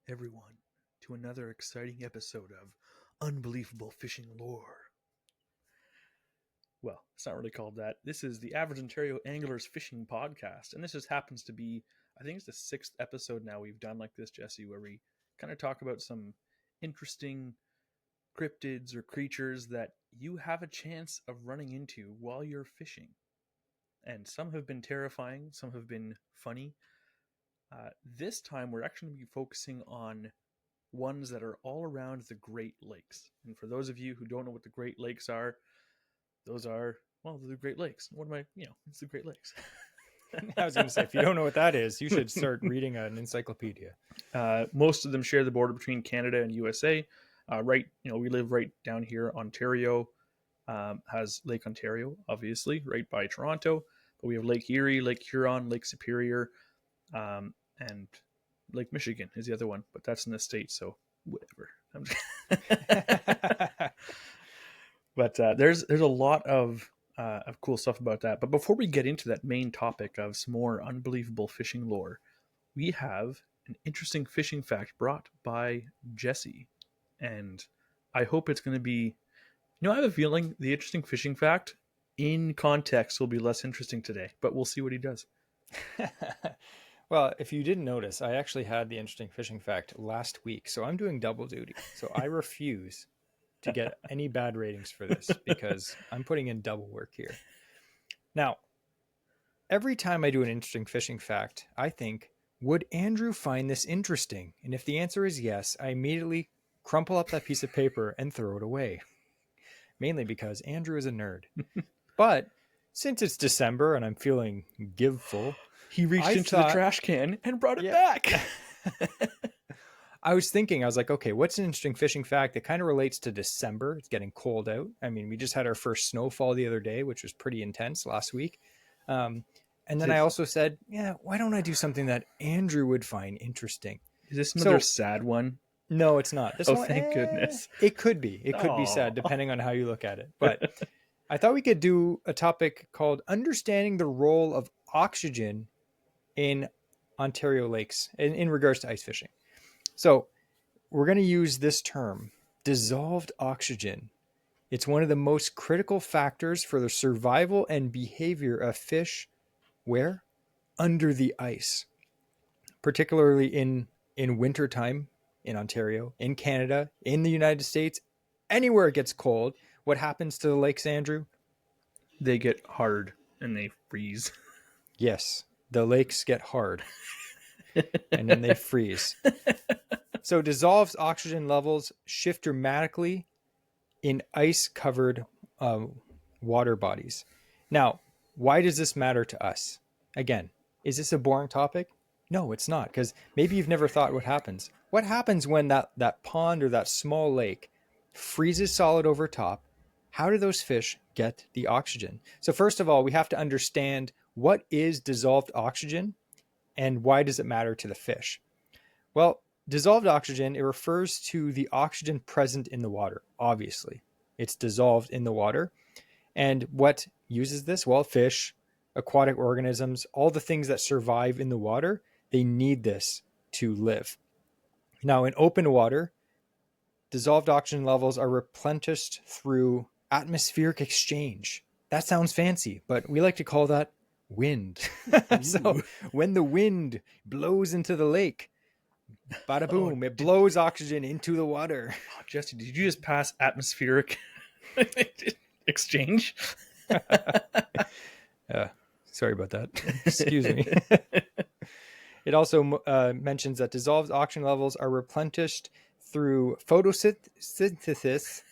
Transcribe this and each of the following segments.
everyone, to another exciting episode of Unbelievable Fishing Lore. Well, it's not really called that. This is the Average Ontario Anglers Fishing Podcast, and this just happens to be, I think it's the sixth episode now we've done like this, Jesse, where we kind of talk about some interesting cryptids or creatures that you have a chance of running into while you're fishing. And some have been terrifying, some have been funny. This time we're actually going to be focusing on ones that are all around the Great Lakes. And for those of you who don't know what the Great Lakes are, those are, well, the Great Lakes. What am I, it's the Great Lakes. I was going to say, if you don't know what that is, you should start reading an encyclopedia. Most of them share the border between Canada and USA. We live right down here. Ontario has Lake Ontario, obviously, right by Toronto. But we have Lake Erie, Lake Huron, Lake Superior, and Lake Michigan is the other one. But that's in the States, so whatever. But there's a lot of cool stuff about that. But before we get into that main topic of some more unbelievable fishing lore, we have an interesting fishing fact brought by Jesse. And I hope it's going to be, I have a feeling the interesting fishing fact in context will be less interesting today, but we'll see what he does. Well, if you didn't notice, I actually had the interesting fishing fact last week, so I'm doing double duty. So I refuse to get any bad ratings for this because I'm putting in double work here. Now, every time I do an interesting fishing fact, I think, would Andrew find this interesting? And if the answer is yes, I immediately crumple up that piece of paper and throw it away. Mainly because Andrew is a nerd. But since it's December and I'm feeling giveful, he reached into the trash can and brought it back. I was like, okay, what's an interesting fishing fact that kind of relates to December? It's getting cold out. I mean, we just had our first snowfall the other day, which was pretty intense last week. And then I also said, why don't I do something that Andrew would find interesting? Is this another sad one? No, it's not. This one, thank goodness. It could be. It could be sad, depending on how you look at it. But I thought we could do a topic called Understanding the Role of Oxygen in Ontario lakes in regards to ice fishing. So we're going to use this term, dissolved oxygen. It's one of the most critical factors for the survival and behavior of fish where? Under the ice, particularly in wintertime in Ontario, in Canada, in the United States, anywhere it gets cold. What happens to the lakes, Andrew? They get hard and they freeze. Yes, the lakes get hard and then they freeze. So dissolved oxygen levels shift dramatically in ice-covered water bodies. Now, why does this matter to us? Again, is this a boring topic? No, it's not, because maybe you've never thought what happens. What happens when that pond or that small lake freezes solid over top? How do those fish get the oxygen? So first of all, we have to understand what is dissolved oxygen and why does it matter to the fish? Well, dissolved oxygen, it refers to the oxygen present in the water, obviously. It's dissolved in the water. And what uses this? Well, fish, aquatic organisms, all the things that survive in the water, they need this to live. Now, in open water, dissolved oxygen levels are replenished through atmospheric exchange. That sounds fancy, but we like to call that wind. So when the wind blows into the lake, bada boom, it blows oxygen into the water. Oh, Jesse, did you just pass atmospheric exchange? Sorry about that. Excuse me. It also mentions that dissolved oxygen levels are replenished through photosynthesis.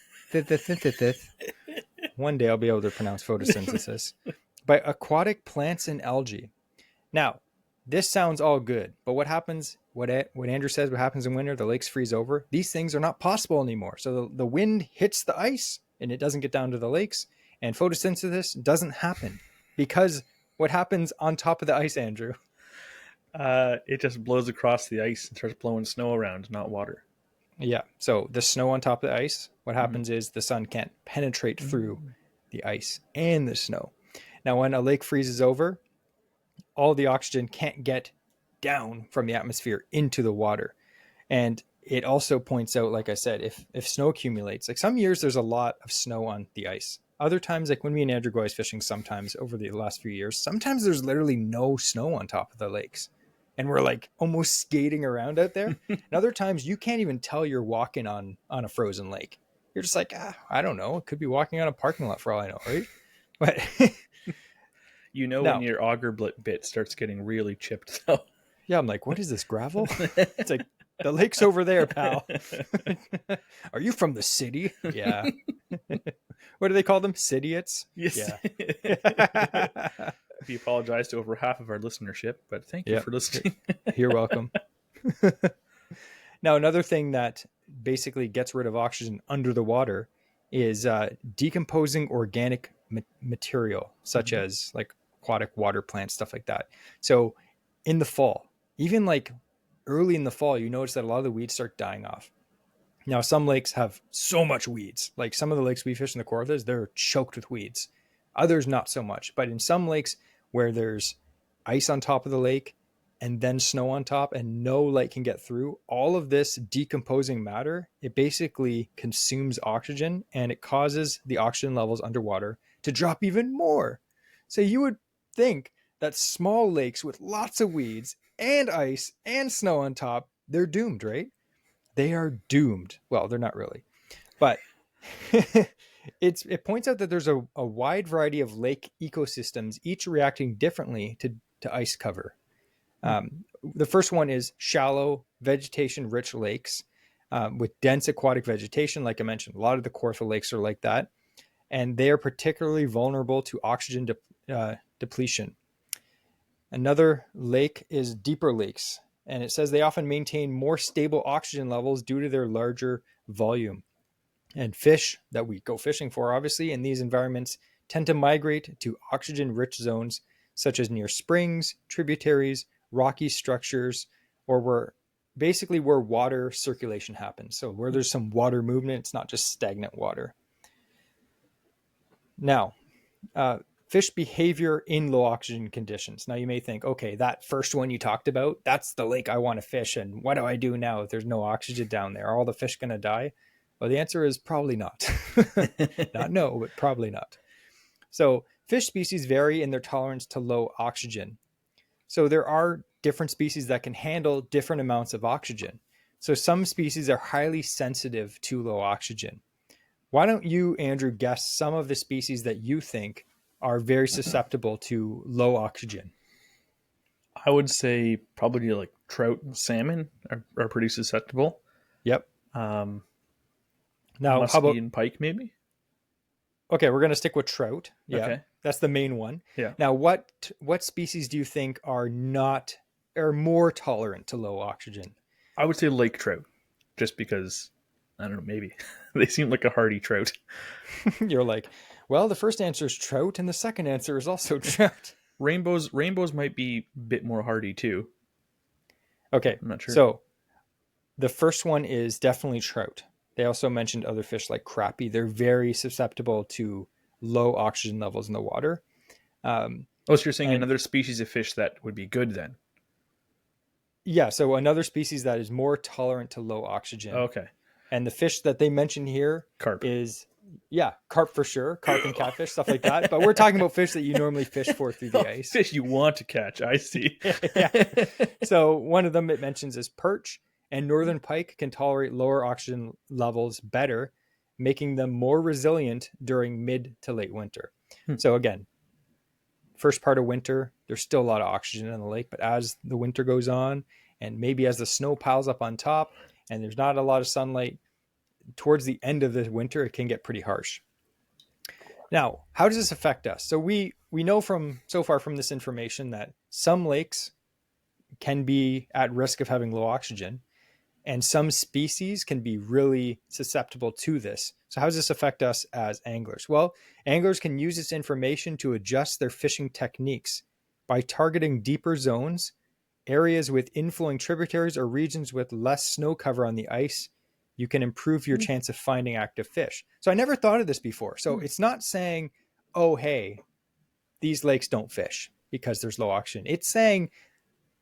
One day I'll be able to pronounce photosynthesis by aquatic plants and algae. Now, this sounds all good, but what happens, what Andrew says, what happens in winter, the lakes freeze over. These things are not possible anymore. So the wind hits the ice and it doesn't get down to the lakes, and photosynthesis doesn't happen because what happens on top of the ice, Andrew? It just blows across the ice and starts blowing snow around, not water. Yeah. So the snow on top of the ice, what happens is the sun can't penetrate through the ice and the snow. Now, when a lake freezes over, all the oxygen can't get down from the atmosphere into the water. And it also points out, like I said, if snow accumulates, like some years there's a lot of snow on the ice. Other times, like when me and Andrew go ice fishing, sometimes over the last few years, sometimes there's literally no snow on top of the lakes. And we're like almost skating around out there. And other times you can't even tell you're walking on a frozen lake. You're just like, I don't know. It could be walking on a parking lot for all I know, right? But you know, no. when your auger bit starts getting really chipped though. Yeah, I'm like, what is this, gravel? It's like, the lake's over there, pal. Are you from the city? Yeah. What do they call them? Cityots? Yes. Yeah. We apologize to over half of our listenership, but thank you for listening. You're welcome. Now, another thing that basically gets rid of oxygen under the water is decomposing organic material, such as like aquatic water plants, stuff like that. So in the fall, even like early in the fall, you notice that a lot of the weeds start dying off. Now, some lakes have so much weeds. Like some of the lakes we fish in the Kawarthas, they're choked with weeds. Others, not so much. But in some lakes where there's ice on top of the lake and then snow on top and no light can get through, all of this decomposing matter, it basically consumes oxygen and it causes the oxygen levels underwater to drop even more. So you would think that small lakes with lots of weeds and ice and snow on top, they're doomed, right? They are doomed. Well, they're not really, but it points out that there's a wide variety of lake ecosystems, each reacting differently to ice cover. The first one is shallow, vegetation-rich lakes with dense aquatic vegetation. Like I mentioned, a lot of the Kawartha lakes are like that, and they are particularly vulnerable to oxygen depletion. Another lake is deeper lakes, and it says they often maintain more stable oxygen levels due to their larger volume. And fish that we go fishing for, obviously, in these environments tend to migrate to oxygen-rich zones, such as near springs, tributaries, rocky structures, or where water circulation happens. So where there's some water movement, it's not just stagnant water. Now, fish behavior in low oxygen conditions. Now you may think, okay, that first one you talked about, that's the lake I want to fish. And what do I do now if there's no oxygen down there? Are all the fish going to die? Well, the answer is probably not. Not no, but probably not. So fish species vary in their tolerance to low oxygen. So there are different species that can handle different amounts of oxygen. So some species are highly sensitive to low oxygen. Why don't you, Andrew, guess some of the species that you think are very susceptible to low oxygen? I would say probably like trout and salmon are pretty susceptible. Yep. Now, how about and pike? Maybe. Okay, we're going to stick with trout. Yeah, okay. That's the main one. Yeah. Now, what species do you think are more tolerant to low oxygen? I would say lake trout, just because I don't know. Maybe they seem like a hardy trout. You're like, well, the first answer is trout, and the second answer is also trout. Rainbows might be a bit more hardy too. Okay, I'm not sure. So the first one is definitely trout. They also mentioned other fish like crappie. They're very susceptible to low oxygen levels in the water. So you're saying another species of fish that would be good then? Yeah, so another species that is more tolerant to low oxygen. Okay. And the fish that they mention here carp is, carp for sure. Carp and catfish, stuff like that. But we're talking about fish that you normally fish for through the ice. Fish you want to catch, I see. Yeah. So one of them it mentions is perch, and northern pike can tolerate lower oxygen levels better, making them more resilient during mid to late winter. So again, first part of winter, there's still a lot of oxygen in the lake, but as the winter goes on, and maybe as the snow piles up on top, and there's not a lot of sunlight, towards the end of the winter, it can get pretty harsh. Now, how does this affect us? So we know so far from this information that some lakes can be at risk of having low oxygen, and some species can be really susceptible to this. So how does this affect us as anglers? Well, anglers can use this information to adjust their fishing techniques by targeting deeper zones, areas with inflowing tributaries, or regions with less snow cover on the ice. You can improve your chance of finding active fish. So I never thought of this before. So it's not saying, oh, hey, these lakes don't fish because there's low oxygen. It's saying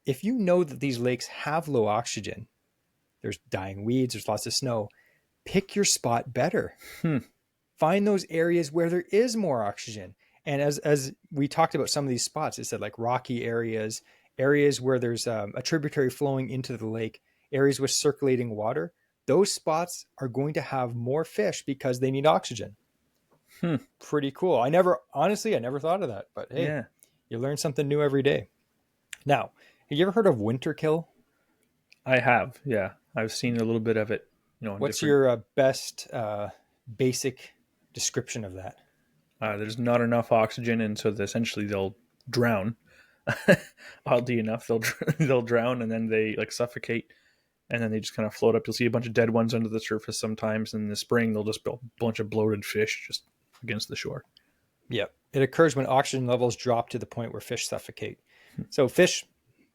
if you know that these lakes have low oxygen, there's dying weeds, there's lots of snow. Pick your spot better. Find those areas where there is more oxygen. And as we talked about some of these spots, it said like rocky areas, areas where there's a tributary flowing into the lake, areas with circulating water. Those spots are going to have more fish because they need oxygen. Pretty cool. I never thought of that, but hey, yeah. You learn something new every day. Now, have you ever heard of winter kill? I have. Yeah. I've seen a little bit of it. What's your best basic description of that? There's not enough oxygen, and so essentially they'll drown. Oddly enough, they'll drown, and then they like suffocate, and then they just kind of float up. You'll see a bunch of dead ones under the surface sometimes. And in the spring, they'll just build a bunch of bloated fish just against the shore. Yep. It occurs when oxygen levels drop to the point where fish suffocate. So fish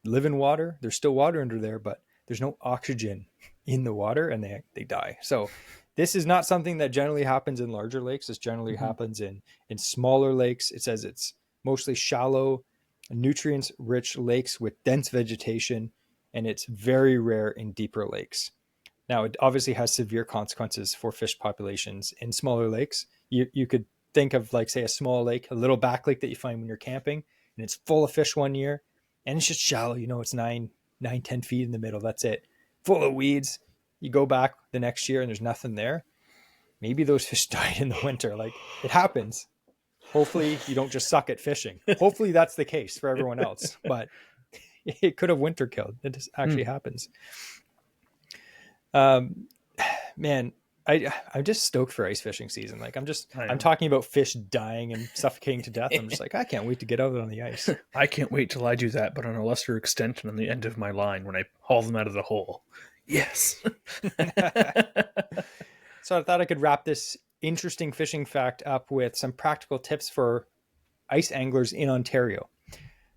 live in water. There's still water under there, but there's no oxygen in the water, and they die. So this is not something that generally happens in larger lakes. This generally happens in smaller lakes. It says it's mostly shallow, nutrients-rich lakes with dense vegetation, and it's very rare in deeper lakes. Now, it obviously has severe consequences for fish populations in smaller lakes. You could think of, like, say, a small lake, a little back lake that you find when you're camping, and it's full of fish one year, and it's just shallow. It's 9-10 feet in the middle. That's it. Full of weeds. You go back the next year and there's nothing there. Maybe those fish died in the winter. Like, it happens. Hopefully you don't just suck at fishing. Hopefully that's the case for everyone else, but it could have winter killed. It just actually happens. Man, I'm just stoked for ice fishing season. Like, I'm talking about fish dying and suffocating to death. I'm just like, I can't wait to get out on the ice. I can't wait till I do that, but on a lesser extent and on the end of my line when I haul them out of the hole. Yes. So I thought I could wrap this interesting fishing fact up with some practical tips for ice anglers in Ontario.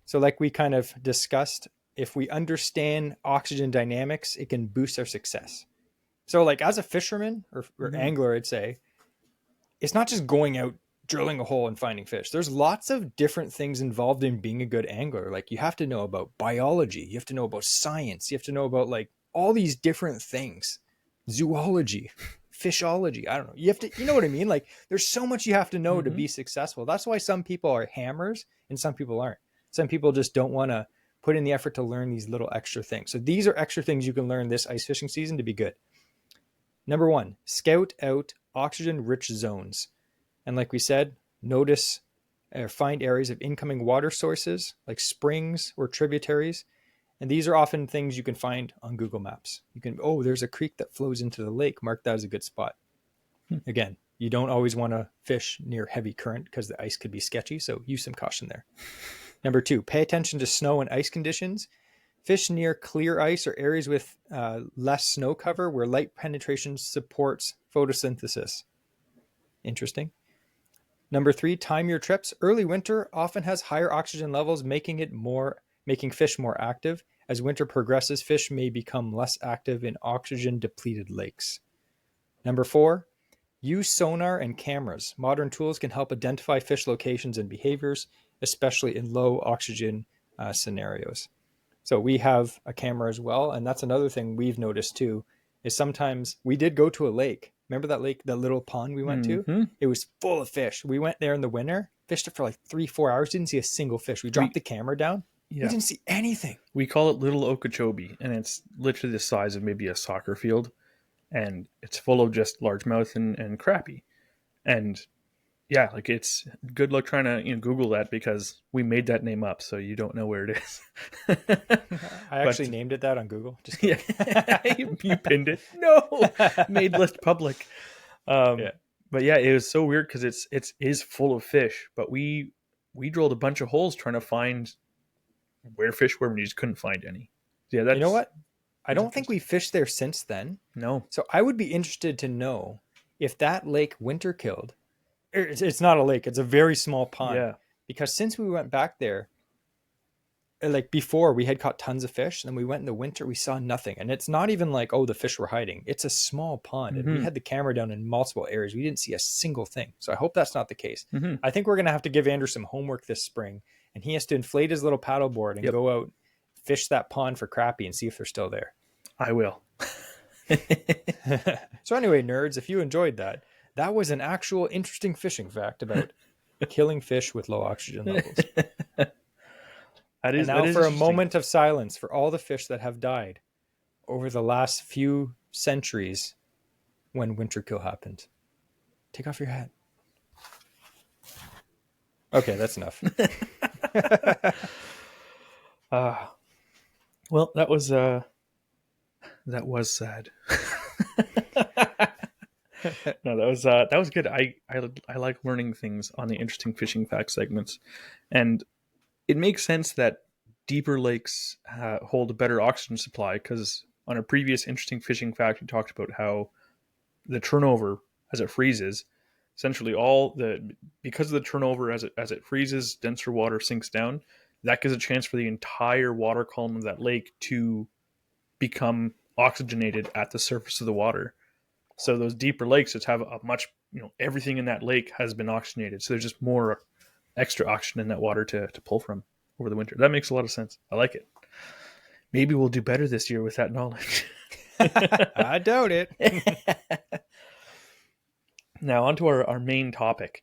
So like we kind of discussed, if we understand oxygen dynamics, it can boost our success. So like as a fisherman or angler, I'd say it's not just going out, drilling a hole and finding fish. There's lots of different things involved in being a good angler. Like, you have to know about biology. You have to know about science. You have to know about like all these different things, zoology, fishology. I don't know. You know what I mean? Like, there's so much you have to know to be successful. That's why some people are hammers and some people aren't. Some people just don't want to put in the effort to learn these little extra things. So these are extra things you can learn this ice fishing season to be good. Number 1, scout out oxygen-rich zones. And like we said, notice or find areas of incoming water sources like springs or tributaries. And these are often things you can find on Google Maps. You can, there's a creek that flows into the lake. Mark that as a good spot. Again, you don't always want to fish near heavy current because the ice could be sketchy. So use some caution there. Number 2, pay attention to snow and ice conditions. Fish near clear ice or areas with less snow cover where light penetration supports photosynthesis. Interesting. Number 3, time your trips. Early winter often has higher oxygen levels, making fish more active. As winter progresses, fish may become less active in oxygen-depleted lakes. Number 4, use sonar and cameras. Modern tools can help identify fish locations and behaviors, especially in low oxygen scenarios. So we have a camera as well. And that's another thing we've noticed too, is sometimes we did go to a lake. Remember that lake, that little pond we went to? It was full of fish. We went there in the winter, fished it for like 3-4 hours, didn't see a single fish. We dropped the camera down. We didn't see anything. We call it Little Okeechobee, and it's literally the size of maybe a soccer field. And it's full of just largemouth and crappie. And yeah, like, it's good luck trying to Google that, because we made that name up, so you don't know where it is. I actually named it that on Google. Just kidding. You pinned it. No, made list public. But yeah, it was so weird because it is full of fish. But we drilled a bunch of holes trying to find where fish were, and we just couldn't find any. Yeah, you know what? I don't think we fished there since then. No. So I would be interested to know if that lake winter killed. It's not a lake. It's a very small pond. Yeah. Because since we went back there, like before, we had caught tons of fish. And then we went in the winter, we saw nothing. And it's not even like, the fish were hiding. It's a small pond. And we had the camera down in multiple areas. We didn't see a single thing. So I hope that's not the case. I think we're going to have to give Andrew some homework this spring. And he has to inflate his little paddleboard and go out, fish that pond for crappie and see if they're still there. I will. So anyway, nerds, if you enjoyed that, that was an actual interesting fishing fact about killing fish with low oxygen levels. And now that is for a interesting. moment of silence for all the fish that have died over the last few centuries when winter kill happened. Take off your hat. Okay, that's enough. Well, that was sad. No, that was good. I like learning things on the interesting fishing fact segments, and it makes sense that deeper lakes hold a better oxygen supply because on a previous interesting fishing fact we talked about how the turnover as it freezes, essentially because of the turnover as it freezes, denser water sinks down. That gives a chance for the entire water column of that lake to become oxygenated at the surface of the water. So those deeper lakes just have a much, everything in that lake has been oxygenated. So there's just more extra oxygen in that water to pull from over the winter. That makes a lot of sense. I like it. Maybe we'll do better this year with that knowledge. I doubt it. Now, on to our main topic.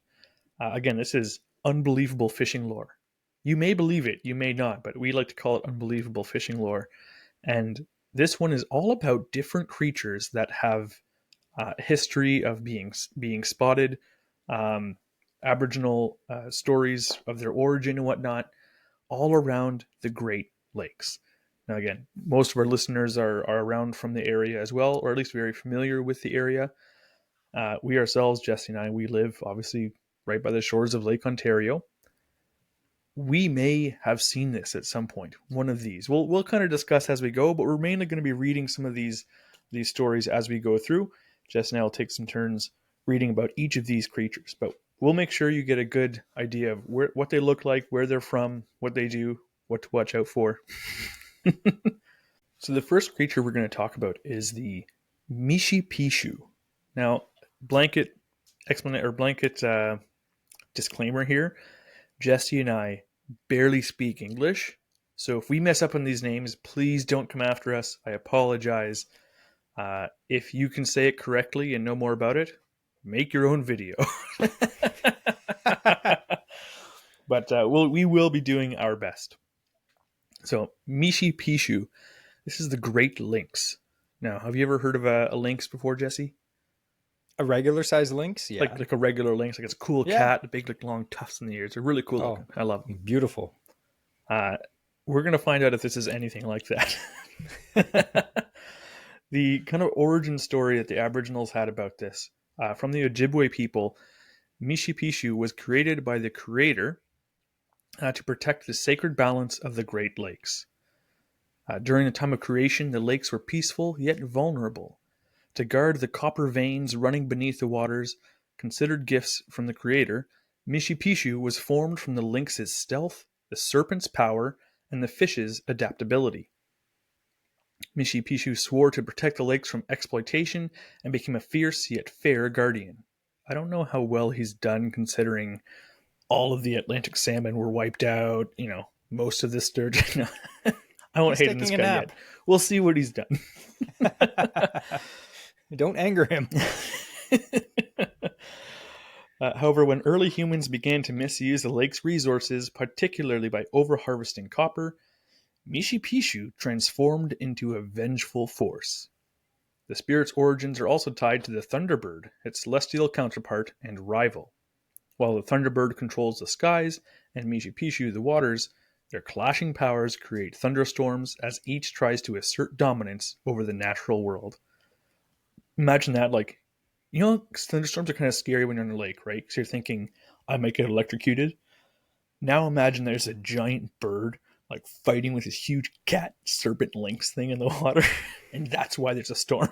Again, this is unbelievable fishing lore. You may believe it, you may not, but we like to call it unbelievable fishing lore. And this one is all about different creatures that have history of being spotted, Aboriginal stories of their origin and whatnot, all around the Great Lakes. Now, again, most of our listeners are around from the area as well, or at least very familiar with the area. We ourselves, Jesse and I, we live obviously right by the shores of Lake Ontario. We may have seen this at some point. One of these. We'll kind of discuss as we go, but we're mainly going to be reading some of these stories as we go through. Jess and I will take some turns reading about each of these creatures, but we'll make sure you get a good idea of what they look like, where they're from, what they do, what to watch out for. So the first creature we're going to talk about is the Mishipeshu. Now, blanket disclaimer here. Jesse and I barely speak English, so if we mess up on these names, please don't come after us. I apologize. If you can say it correctly and know more about it, make your own video. But we will be doing our best. So, Mishipeshu, this is the Great Lynx. Now, have you ever heard of a lynx before, Jesse? A regular size lynx? Yeah. Like a regular lynx. Like it's a cool cat, a big, like, long tufts in the ears. They're really cool looking. I love them. Beautiful. We're going to find out if this is anything like that. The kind of origin story that the Aboriginals had about this, from the Ojibwe people, Mishipeshu was created by the Creator to protect the sacred balance of the Great Lakes. During the time of creation, the lakes were peaceful yet vulnerable. To guard the copper veins running beneath the waters, considered gifts from the Creator, Mishipeshu was formed from the lynx's stealth, the serpent's power, and the fish's adaptability. Mishipeshu swore to protect the lakes from exploitation and became a fierce yet fair guardian. I don't know how well he's done considering all of the Atlantic salmon were wiped out, most of the sturgeon. I won't hate on this guy yet. We'll see what he's done. Don't anger him. However, when early humans began to misuse the lake's resources, particularly by overharvesting copper, Mishipeshu transformed into a vengeful force. The spirit's origins are also tied to the Thunderbird, its celestial counterpart and rival. While the Thunderbird controls the skies and Mishipeshu the waters, their clashing powers create thunderstorms as each tries to assert dominance over the natural world. Imagine that, thunderstorms are kind of scary when you're on a lake, right? Because you're thinking, I might get electrocuted. Now imagine there's a giant bird, fighting with this huge cat serpent lynx thing in the water, and that's why there's a storm.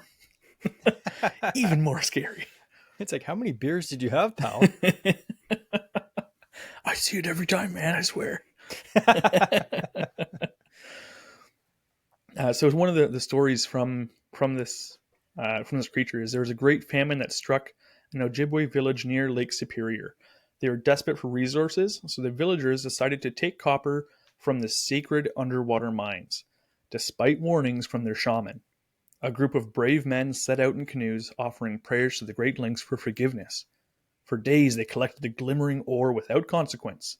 Even more scary. It's like, how many beers did you have, pal? I see it every time, man, I swear. So one of the stories from this creature is there was a great famine that struck an Ojibwe village near Lake Superior. They were desperate for resources, so the villagers decided to take copper from the sacred underwater mines, despite warnings from their shaman. A group of brave men set out in canoes, offering prayers to the Great Lynx for forgiveness. For days they collected the glimmering ore without consequence.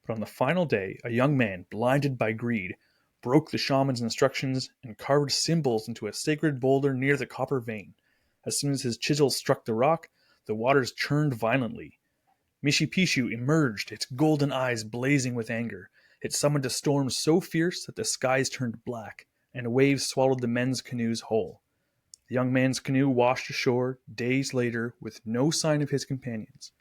But on the final day, a young man, blinded by greed, broke the shaman's instructions and carved symbols into a sacred boulder near the copper vein. As soon as his chisel struck the rock, the waters churned violently. Mishipeshu emerged, its golden eyes blazing with anger. It summoned a storm so fierce that the skies turned black, and waves swallowed the men's canoes whole. The young man's canoe washed ashore days later with no sign of his companions.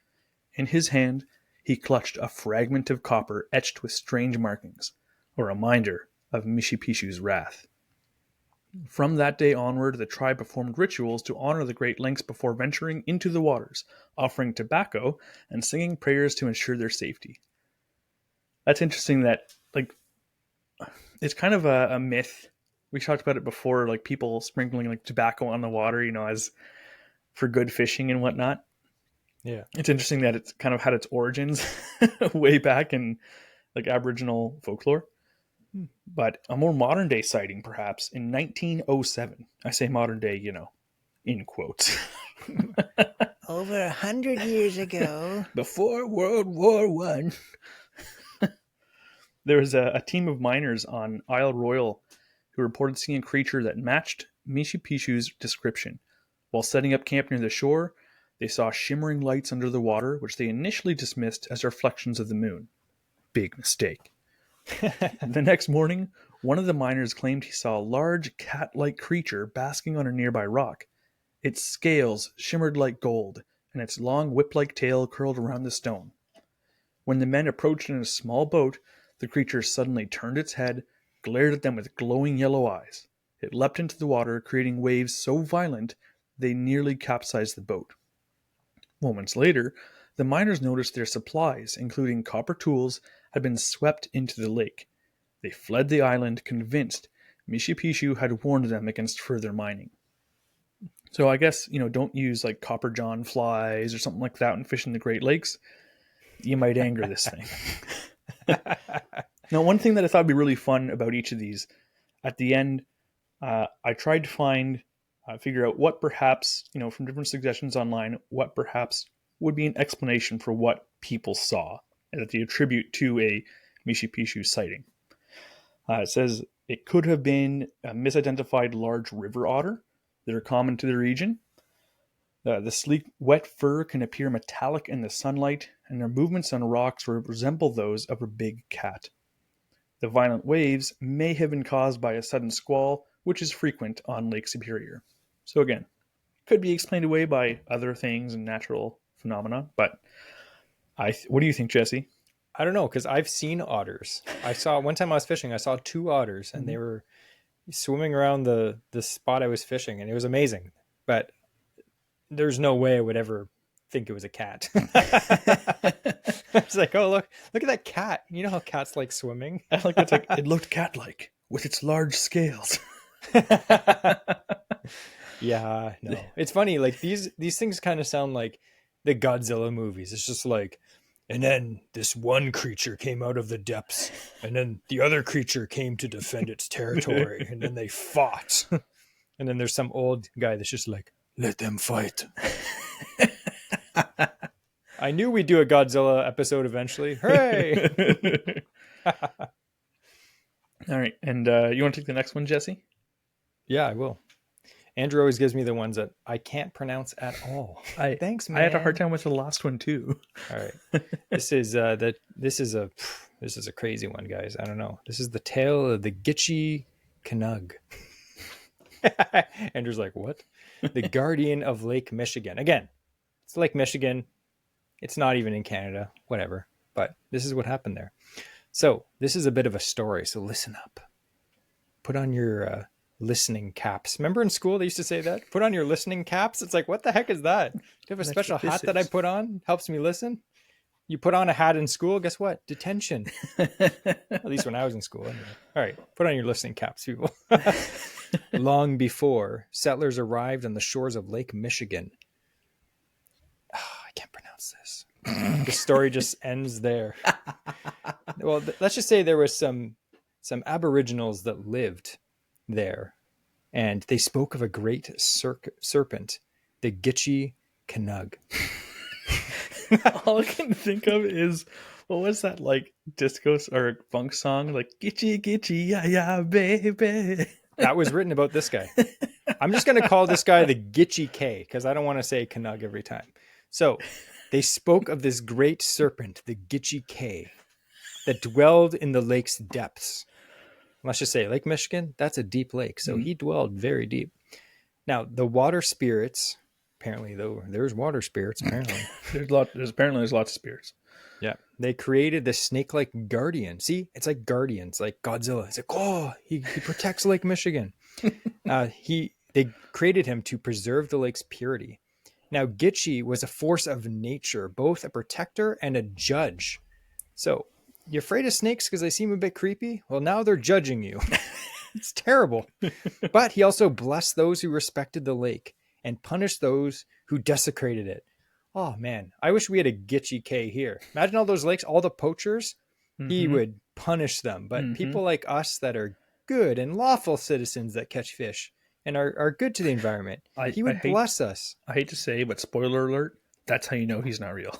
In his hand, he clutched a fragment of copper etched with strange markings, a reminder of Mishipeshu's wrath. From that day onward, the tribe performed rituals to honor the Great Lynx before venturing into the waters, offering tobacco and singing prayers to ensure their safety. That's interesting that, like, it's kind of a myth. We talked about it before, like people sprinkling like tobacco on the water, as for good fishing and whatnot. Yeah. It's interesting that it's kind of had its origins way back in like Aboriginal folklore. But a more modern day sighting, perhaps, in 1907. I say modern day, in quotes. Over 100 years ago. Before World War One. There was a team of miners on Isle Royal who reported seeing a creature that matched Mishipeshu's description. While setting up camp near the shore, they saw shimmering lights under the water, which they initially dismissed as reflections of the moon. Big mistake. The next morning, one of the miners claimed he saw a large cat-like creature basking on a nearby rock. Its scales shimmered like gold, and its long whip-like tail curled around the stone. When the men approached in a small boat, the creature suddenly turned its head, glared at them with glowing yellow eyes. It leapt into the water, creating waves so violent they nearly capsized the boat. Moments later, the miners noticed their supplies, including copper tools, had been swept into the lake. They fled the island, convinced Mishipeshu had warned them against further mining. So I guess, don't use like copper john flies or something like that when fishing the Great Lakes. You might anger this thing. Now, one thing that I thought would be really fun about each of these, at the end, I tried to figure out what perhaps, from different suggestions online, what perhaps would be an explanation for what people saw that they attribute to a Mishipeshu sighting. It says it could have been a misidentified large river otter that are common to the region. The sleek, wet fur can appear metallic in the sunlight, and their movements on rocks resemble those of a big cat. The violent waves may have been caused by a sudden squall, which is frequent on Lake Superior. So again, could be explained away by other things and natural phenomena, but what do you think, Jesse? I don't know, because I've seen otters. One time I was fishing, I saw 2 otters, and they were swimming around the spot I was fishing, and it was amazing. But there's no way I would ever think it was a cat. It's like, oh, look at that cat. You know how cats like swimming? I like that's like it looked cat-like with its large scales. Yeah, no. It's funny, like these things kind of sound like the Godzilla movies. It's just like, and then this one creature came out of the depths, and then the other creature came to defend its territory, and then they fought. And then there's some old guy that's just like, let them fight. I knew we'd do a Godzilla episode eventually. Hooray! All right, and you want to take the next one, Jesse? Yeah, I will. Andrew always gives me the ones that I can't pronounce at all. Thanks, man. I had a hard time with the last one too. All right, this is a crazy one, guys. I don't know. This is the tale of the Gitchie Canug. Andrew's like, what? The guardian of Lake Michigan. Again, it's Lake Michigan. It's not even in Canada. Whatever. But this is what happened there. So this is a bit of a story. So listen up. Put on your listening caps. Remember in school they used to say that? Put on your listening caps. It's like, what the heck is that? Do you have a special hat that I put on? Helps me listen? You put on a hat in school, guess what? Detention. At least when I was in school. Anyway. All right, put on your listening caps, people. Long before settlers arrived on the shores of Lake Michigan. Oh, I can't pronounce this. The story just ends there. Well, let's just say there was some aboriginals that lived there And they spoke of a great serpent, the Gitchi Canug. All I can think of is, what was that like disco or funk song? Like, Gitchy, Gitchy, yeah, yeah, baby. That was written about this guy. I'm just going to call this guy the Gitchi K because I don't want to say Canug every time. So they spoke of this great serpent, the Gitchi K, that dwelled in the lake's depths. Let's just say Lake Michigan, that's a deep lake. So he dwelled very deep. Now, the water spirits, apparently, though, there's water spirits, apparently. There's lots of spirits. Yeah. They created the snake-like guardian. See, it's like guardians, like Godzilla. It's like, oh, he protects Lake Michigan. They created him to preserve the lake's purity. Now, Gitchi was a force of nature, both a protector and a judge. So, you afraid of snakes because they seem a bit creepy? Well, now they're judging you. It's terrible. But he also blessed those who respected the lake and punished those who desecrated it. Oh, man. I wish we had a Gitchi K here. Imagine all those lakes, all the poachers. He would punish them. But people like us that are good and lawful citizens that catch fish and are good to the environment, he would bless us. I hate to say, but spoiler alert, that's how you know he's not real.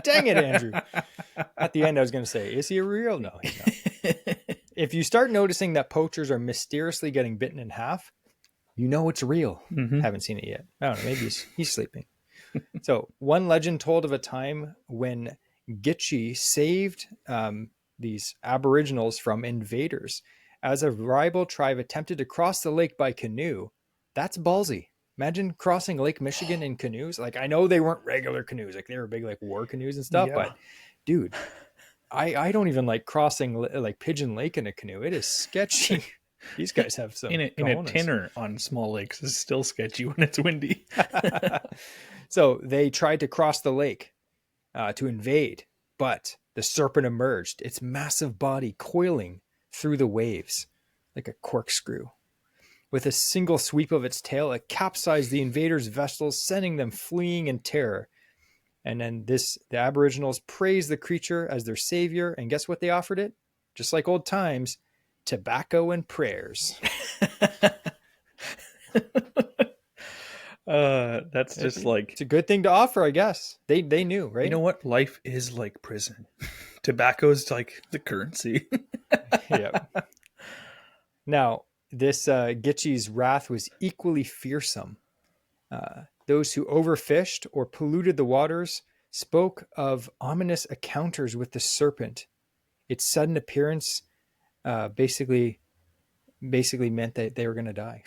Dang it, Andrew. At the end, I was going to say, is he real? No, he's not. If you start noticing that poachers are mysteriously getting bitten in half, you know it's real. Haven't seen it yet. I don't know. Maybe he's sleeping. So one legend told of a time when Gitchi saved these aboriginals from invaders. As a rival tribe attempted to cross the lake by canoe, that's ballsy. Imagine crossing Lake Michigan in canoes. Like, I know they weren't regular canoes. Like, they were big, like, war canoes and stuff. Yeah. But, dude, I don't even like crossing, like, Pigeon Lake in a canoe. It is sketchy. These guys have some in a tinner on small lakes is still sketchy when it's windy. So they tried to cross the lake to invade, but the serpent emerged, its massive body coiling through the waves like a corkscrew. With a single sweep of its tail, it capsized the invaders' vessels, sending them fleeing in terror. And then the Aboriginals praised the creature as their savior. And guess what they offered it? Just like old times, tobacco and prayers. That's just like... It's a good thing to offer, I guess. They knew, right? You know what? Life is like prison. Tobacco is like the currency. Yeah. Now, this Gitchi's wrath was equally fearsome. Those who overfished or polluted the waters spoke of ominous encounters with the serpent. Its sudden appearance basically meant that they were going to die.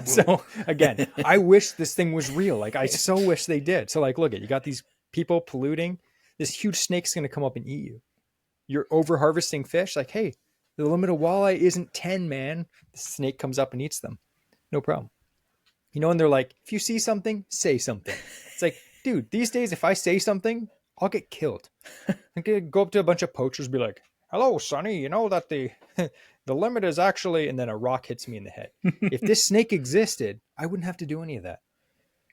So again, I wish this thing was real. Like, I so wish they did. So like, look at, you got these people polluting. This huge snake's going to come up and eat you. You're over harvesting fish. Like, hey, the limit of walleye isn't 10, man. The snake comes up and eats them. No problem. You know, and they're like, if you see something, say something. It's like, dude, these days, if I say something, I'll get killed. I'm going to go up to a bunch of poachers, be like, hello, Sonny, you know that the limit is actually, and then a rock hits me in the head. If this snake existed, I wouldn't have to do any of that.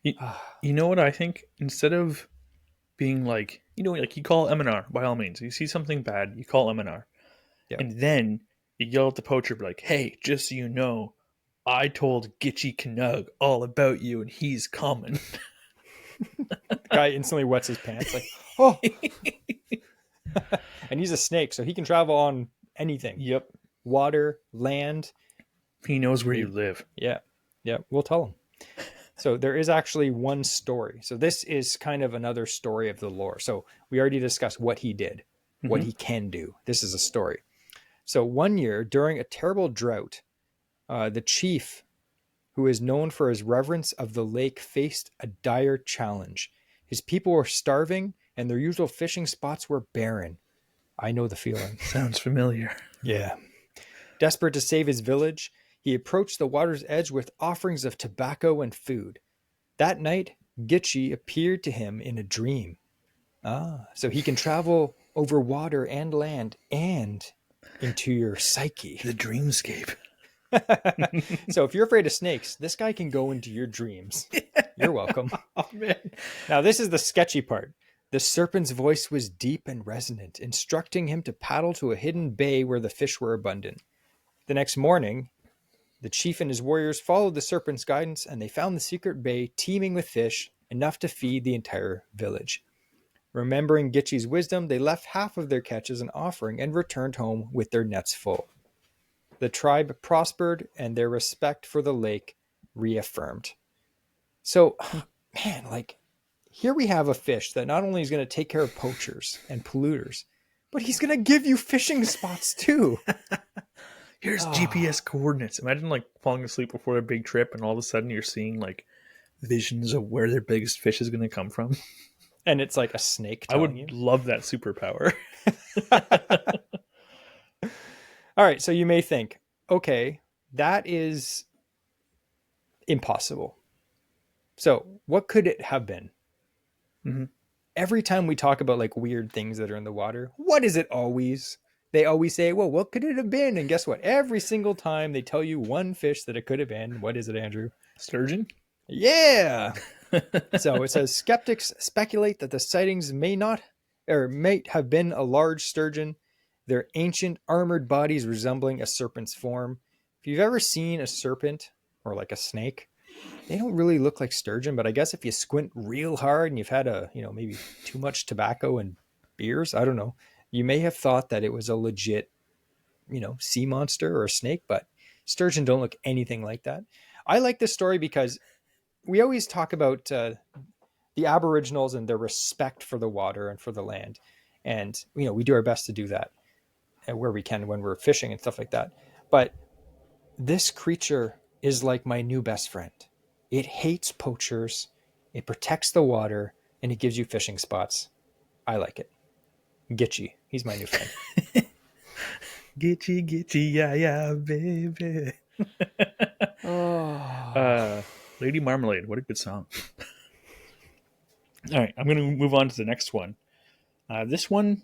You know what I think? Instead of being like, you know, like you call M&R, by all means. You see something bad, you call M&R. Yep. And then you yell at the poacher, be like, hey, just so you know, I told Gitchi Canug all about you and he's coming. The guy instantly wets his pants like, oh. And he's a snake, so he can travel on anything. Yep. Water, land. He knows where you live. Yeah. Yeah. We'll tell him. So there is actually one story. So this is kind of another story of the lore. So we already discussed what he did, what he can do. This is a story. So one year during a terrible drought, the chief, who is known for his reverence of the lake, faced a dire challenge. His people were starving and their usual fishing spots were barren. I know the feeling. Sounds familiar. Yeah. Desperate to save his village, he approached the water's edge with offerings of tobacco and food. That night, Gitchi appeared to him in a dream. So he can travel over water and land and into your psyche. The dreamscape. So if you're afraid of snakes, this guy can go into your dreams. You're welcome. Oh, man. Now, this is the sketchy part. The serpent's voice was deep and resonant, instructing him to paddle to a hidden bay where the fish were abundant. The next morning, The chief and his warriors followed the serpent's guidance, and they found the secret bay teeming with fish, enough to feed the entire village. Remembering Gitchi's wisdom, they left half of their catch as an offering and returned home with their nets full. The tribe prospered, and their respect for the lake reaffirmed. So, man, like, here we have a fish that not only is going to take care of poachers and polluters, but he's going to give you fishing spots too. Here's GPS coordinates. Imagine like falling asleep before a big trip and all of a sudden you're seeing like visions of where their biggest fish is going to come from. And it's like a snake I would telling you. love that superpower. All right, so you may think, okay, that is impossible. So what could it have been? Mm-hmm. Every time we talk about like weird things that are in the water, what is it always? They always say, well, what could it have been? And guess what? Every single time they tell you one fish that it could have been. What is it, Andrew? Sturgeon? Yeah. So it says skeptics speculate that the sightings might have been a large sturgeon, their ancient armored bodies resembling a serpent's form. If you've ever seen a serpent or like a snake, they don't really look like sturgeon, but I guess if you squint real hard and you've had maybe too much tobacco and beers, I don't know, you may have thought that it was a legit, sea monster or a snake, but sturgeon don't look anything like that. I like this story because we always talk about the Aboriginals and their respect for the water and for the land. And, we do our best to do that where we can when we're fishing and stuff like that. But this creature is like my new best friend. It hates poachers, it protects the water, and it gives you fishing spots. I like it. Gitchy, he's my new friend. Gitchy, yeah, baby. Lady Marmalade, what a good song. All right, I'm going to move on to the next one. This one,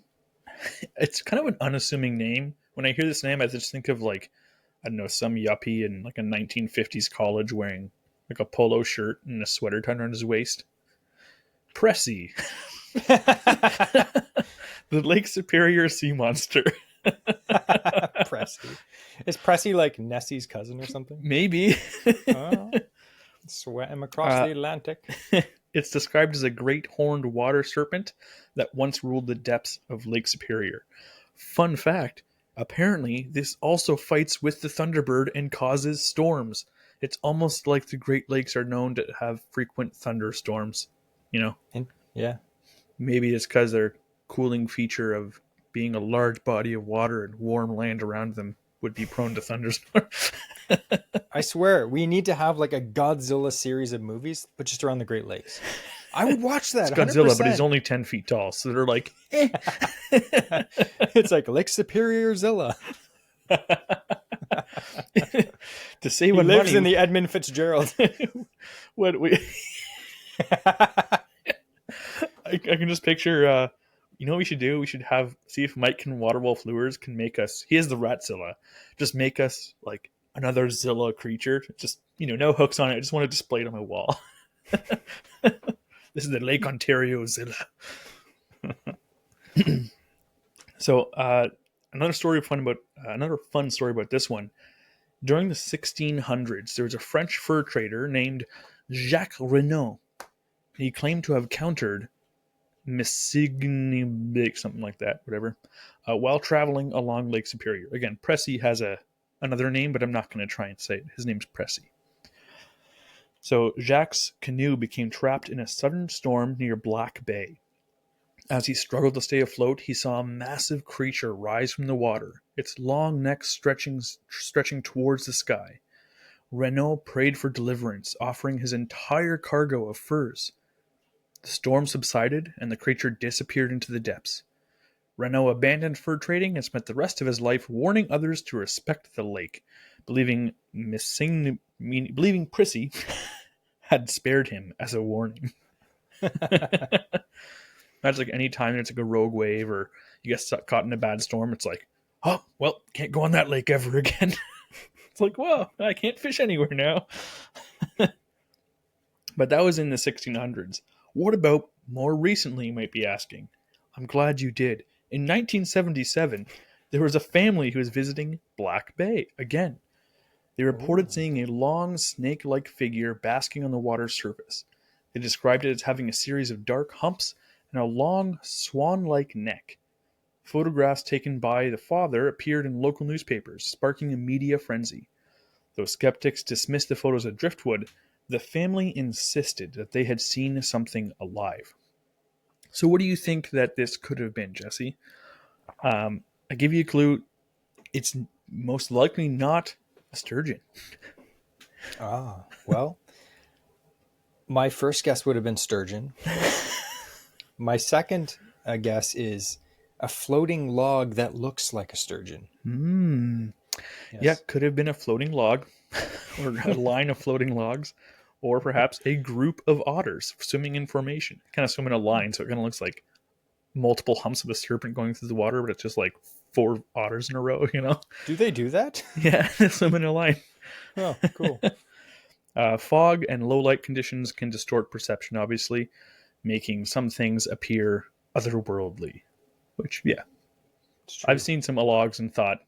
it's kind of an unassuming name. When I hear this name, I just think of like, I don't know, some yuppie in like a 1950s college wearing like a polo shirt and a sweater tied around his waist. Pressy. The Lake Superior sea monster. Pressy. Is Pressy like Nessie's cousin or something? Maybe. Swam across the Atlantic. It's described as a great horned water serpent that once ruled the depths of Lake Superior. Fun fact, apparently this also fights with the Thunderbird and causes storms. It's almost like the Great Lakes are known to have frequent thunderstorms, Yeah. Maybe it's because their cooling feature of being a large body of water and warm land around them would be prone to thunderstorms. I swear, we need to have like a Godzilla series of movies, but just around the Great Lakes. I would watch that. It's Godzilla, 100%. but he's only 10 feet tall, so they're like, It's like Lake Superior Zilla. To save He money, lives in the Edmund Fitzgerald. what we I can just picture what we should do? We should see if Mike can Waterwolf Lures can make us, he is the Ratzilla, just make us like another Zilla creature. Just, no hooks on it. I just want to display it on my wall. This is the Lake Ontario Zilla. So another fun story about this one. During the 1600s, there was a French fur trader named Jacques Renaud. He claimed to have countered Mishipeshu, something like that, whatever, while traveling along Lake Superior. Again, Pressy has another name, but I'm not going to try and say it. His name's Pressy. So Jacques' canoe became trapped in a sudden storm near Black Bay. As he struggled to stay afloat, he saw a massive creature rise from the water, its long neck stretching towards the sky. Renaud prayed for deliverance, offering his entire cargo of furs. The storm subsided, and the creature disappeared into the depths. Renaud abandoned fur trading and spent the rest of his life warning others to respect the lake, believing Prissy had spared him as a warning. That's like any time there's like a rogue wave or you get caught in a bad storm, it's like, oh, well, can't go on that lake ever again. It's like, whoa, I can't fish anywhere now. But that was in the 1600s. What about more recently, you might be asking? I'm glad you did. In 1977, there was a family who was visiting Black Bay again. They reported Ooh. seeing a long snake-like figure basking on the water's surface. They described it as having a series of dark humps and a long swan-like neck. Photographs taken by the father appeared in local newspapers, sparking a media frenzy. Though skeptics dismissed the photos as driftwood, the family insisted that they had seen something alive. So, what do you think that this could have been, Jesse? I give you a clue. It's most likely not a sturgeon. Well, my first guess would have been sturgeon. My second guess is a floating log that looks like a sturgeon. Yes. Yeah, could have been a floating log or a line of floating logs, or perhaps a group of otters swimming in formation. Kind of swim in a line, so it kind of looks like multiple humps of a serpent going through the water, but it's just like 4 otters in a row, you know? Do they do that? Yeah, swim in a line. Oh, cool. Fog and low light conditions can distort perception, obviously, making some things appear otherworldly. Which, yeah. I've seen some logs and thought,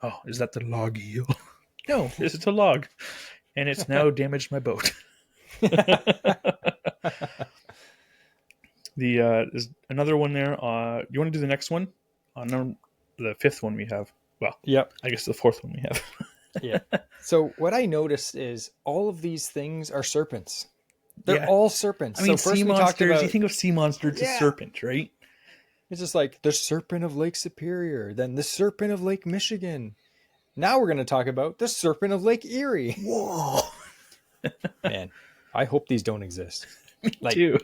oh, is that the log eel? No, it's a log. And it's now damaged my boat. There's another one there. You want to do the next one? The 5th one we have. Well, yep. I guess the 4th one we have. Yeah. So what I noticed is all of these things are serpents. They're all serpents. I mean, so first sea we talked monsters, about, you think of sea monster, it's a serpent, right? It's just like the serpent of Lake Superior, then the serpent of Lake Michigan. Now we're going to talk about the serpent of Lake Erie. Whoa. Man, I hope these don't exist. Me too.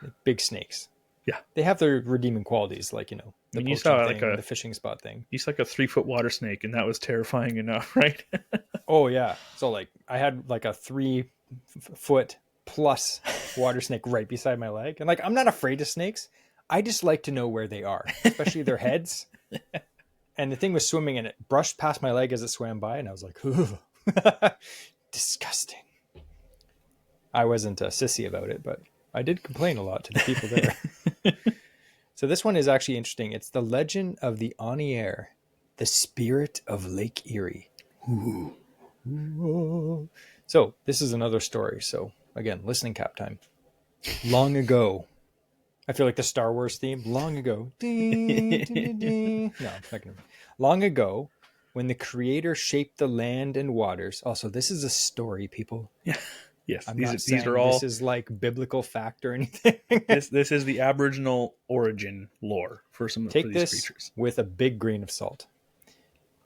Like big snakes. Yeah. They have their redeeming qualities, like, the you saw thing, the fishing spot thing. You saw like a 3-foot water snake, and that was terrifying enough, right? Oh, yeah. So, like, I had like a 3-foot plus water snake right beside my leg. And, like, I'm not afraid of snakes. I just like to know where they are, especially their heads. And the thing was swimming, and it brushed past my leg as it swam by, and I was like, ooh, disgusting. I wasn't a sissy about it, but I did complain a lot to the people there. So this one is actually interesting. It's the legend of the Anier, the spirit of Lake Erie. Ooh. Ooh. So this is another story. So again, listening cap time. Long ago, I feel like the Star Wars theme. Long ago. Ding, ding, ding. No, I'm not gonna. Long ago, when the Creator shaped the land and waters. Also, this is a story, people. Yeah. Yes, these are all. This is like biblical fact or anything. this is the Aboriginal origin lore for some of these creatures. With a big grain of salt.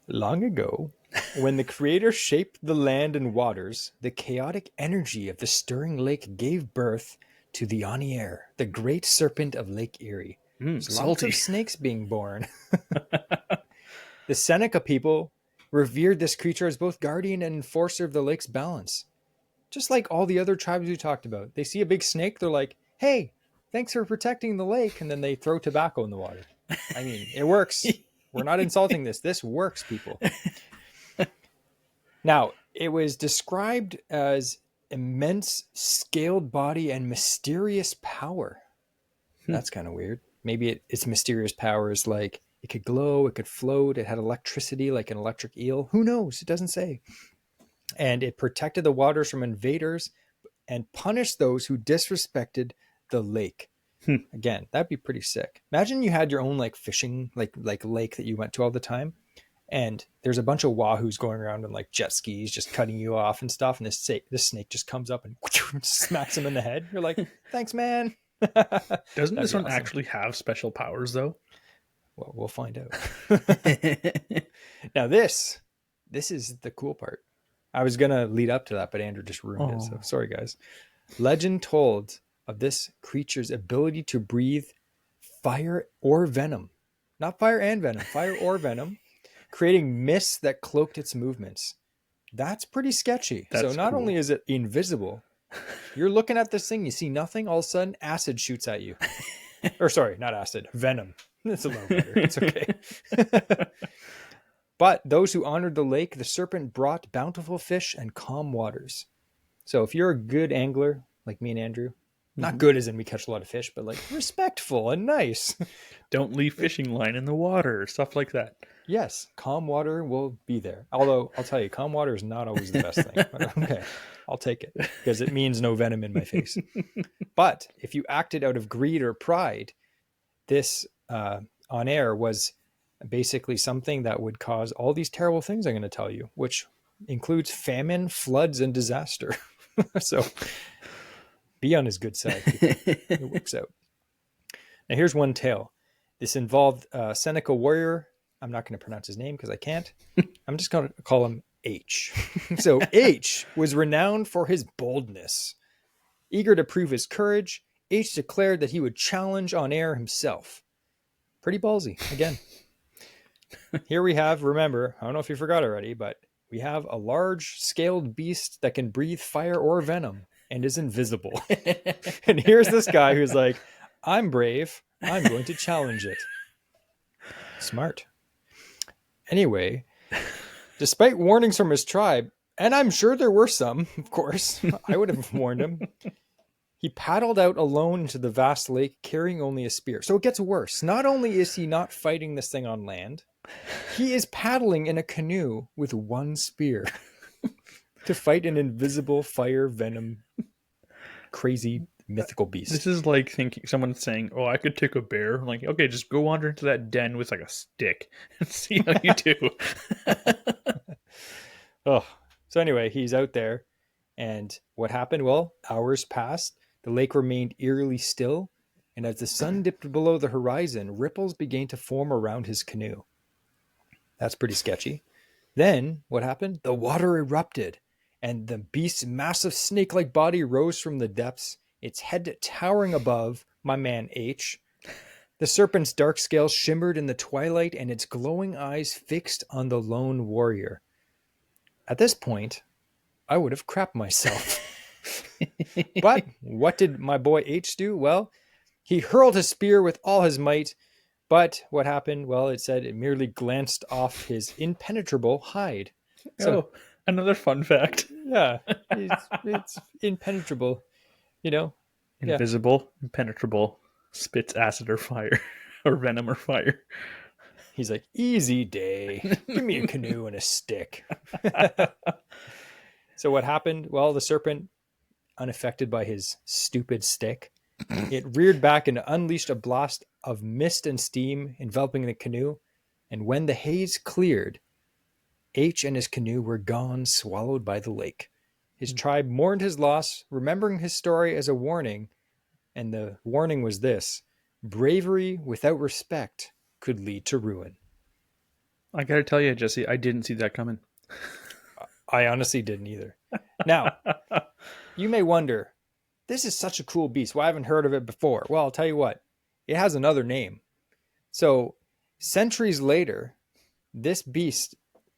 Long ago, when the Creator shaped the land and waters, the chaotic energy of the stirring lake gave birth to the Anier, the great serpent of Lake Erie. Lots of snakes being born. The Seneca people revered this creature as both guardian and enforcer of the lake's balance. Just like all the other tribes we talked about. They see a big snake, they're like, hey, thanks for protecting the lake. And then they throw tobacco in the water. I mean, it works. We're not insulting this. This works, people. Now, it was described as immense scaled body and mysterious power. That's kind of weird. Maybe its mysterious power is like it could glow, it could float, it had electricity like an electric eel. Who knows? It doesn't say. And it protected the waters from invaders and punished those who disrespected the lake. Again, that'd be pretty sick. Imagine you had your own like fishing like lake that you went to all the time, and there's a bunch of wahoos going around on like jet skis just cutting you off and stuff, and this snake just comes up and smacks him in the head. You're like, thanks, man. Doesn't this one actually have special powers though? Well, we'll find out. Now this is the cool part. I was going to lead up to that, but Andrew just ruined it. So sorry, guys. Legend told of this creature's ability to breathe fire or venom. Not fire and venom, fire or venom, creating mists that cloaked its movements. That's pretty sketchy. So not only is it invisible, you're looking at this thing, you see nothing, all of a sudden acid shoots at you. Or sorry, not acid, venom. It's a little better. It's okay. But those who honored the lake, the serpent brought bountiful fish and calm waters. So if you're a good angler, like me and Andrew, Not good as in we catch a lot of fish, but like respectful and nice. Don't leave fishing line in the water, stuff like that. Yes, calm water will be there. Although I'll tell you, calm water is not always the best thing. But okay, I'll take it because it means no venom in my face. But if you acted out of greed or pride, this on air was basically something that would cause all these terrible things I'm going to tell you, which includes famine, floods, and disaster. So be on his good side. It works out. Now here's one tale. This involved a Seneca warrior. I'm not going to pronounce his name because I can't. I'm just going to call him H. So H was renowned for his boldness. Eager to prove his courage, H declared that he would challenge on air himself. Pretty ballsy, again. Here we have, remember, I don't know if you forgot already, but we have a large scaled beast that can breathe fire or venom and is invisible. And here's this guy who's like, I'm brave. I'm going to challenge it. Smart. Anyway, despite warnings from his tribe, and I'm sure there were some, of course, I would have warned him, he paddled out alone into the vast lake carrying only a spear. So it gets worse. Not only is he not fighting this thing on land, he is paddling in a canoe with one spear to fight an invisible fire venom crazy mythical beast. This is like thinking someone's saying, "Oh, I could take a bear." I'm like, okay, just go wander into that den with like a stick and see how you do. Oh, so anyway, he's out there, and what happened? Well, hours passed. The lake remained eerily still, and as the sun dipped below the horizon, ripples began to form around his canoe. That's pretty sketchy. Then what happened? The water erupted, and the beast's massive snake-like body rose from the depths, its head towering above my man H. The serpent's dark scales shimmered in the twilight, and its glowing eyes fixed on the lone warrior. At this point, I would have crapped myself. But what did my boy H do? Well, he hurled his spear with all his might, but what happened? Well, it said it merely glanced off his impenetrable hide. So, another fun fact. Yeah, it's impenetrable. You know, invisible, impenetrable, spits acid or fire, or venom or fire. He's like, easy day. Give me a canoe and a stick. So what happened? Well, the serpent, unaffected by his stupid stick, it reared back and unleashed a blast of mist and steam enveloping the canoe. And when the haze cleared, H and his canoe were gone, swallowed by the lake. His tribe mourned his loss, remembering his story as a warning. And the warning was this: bravery without respect could lead to ruin. I got to tell you, Jesse, I didn't see that coming. I honestly didn't either. Now, you may wonder, this is such a cool beast. Well, I haven't heard of it before. Well, I'll tell you what, it has another name. So centuries later, this beast,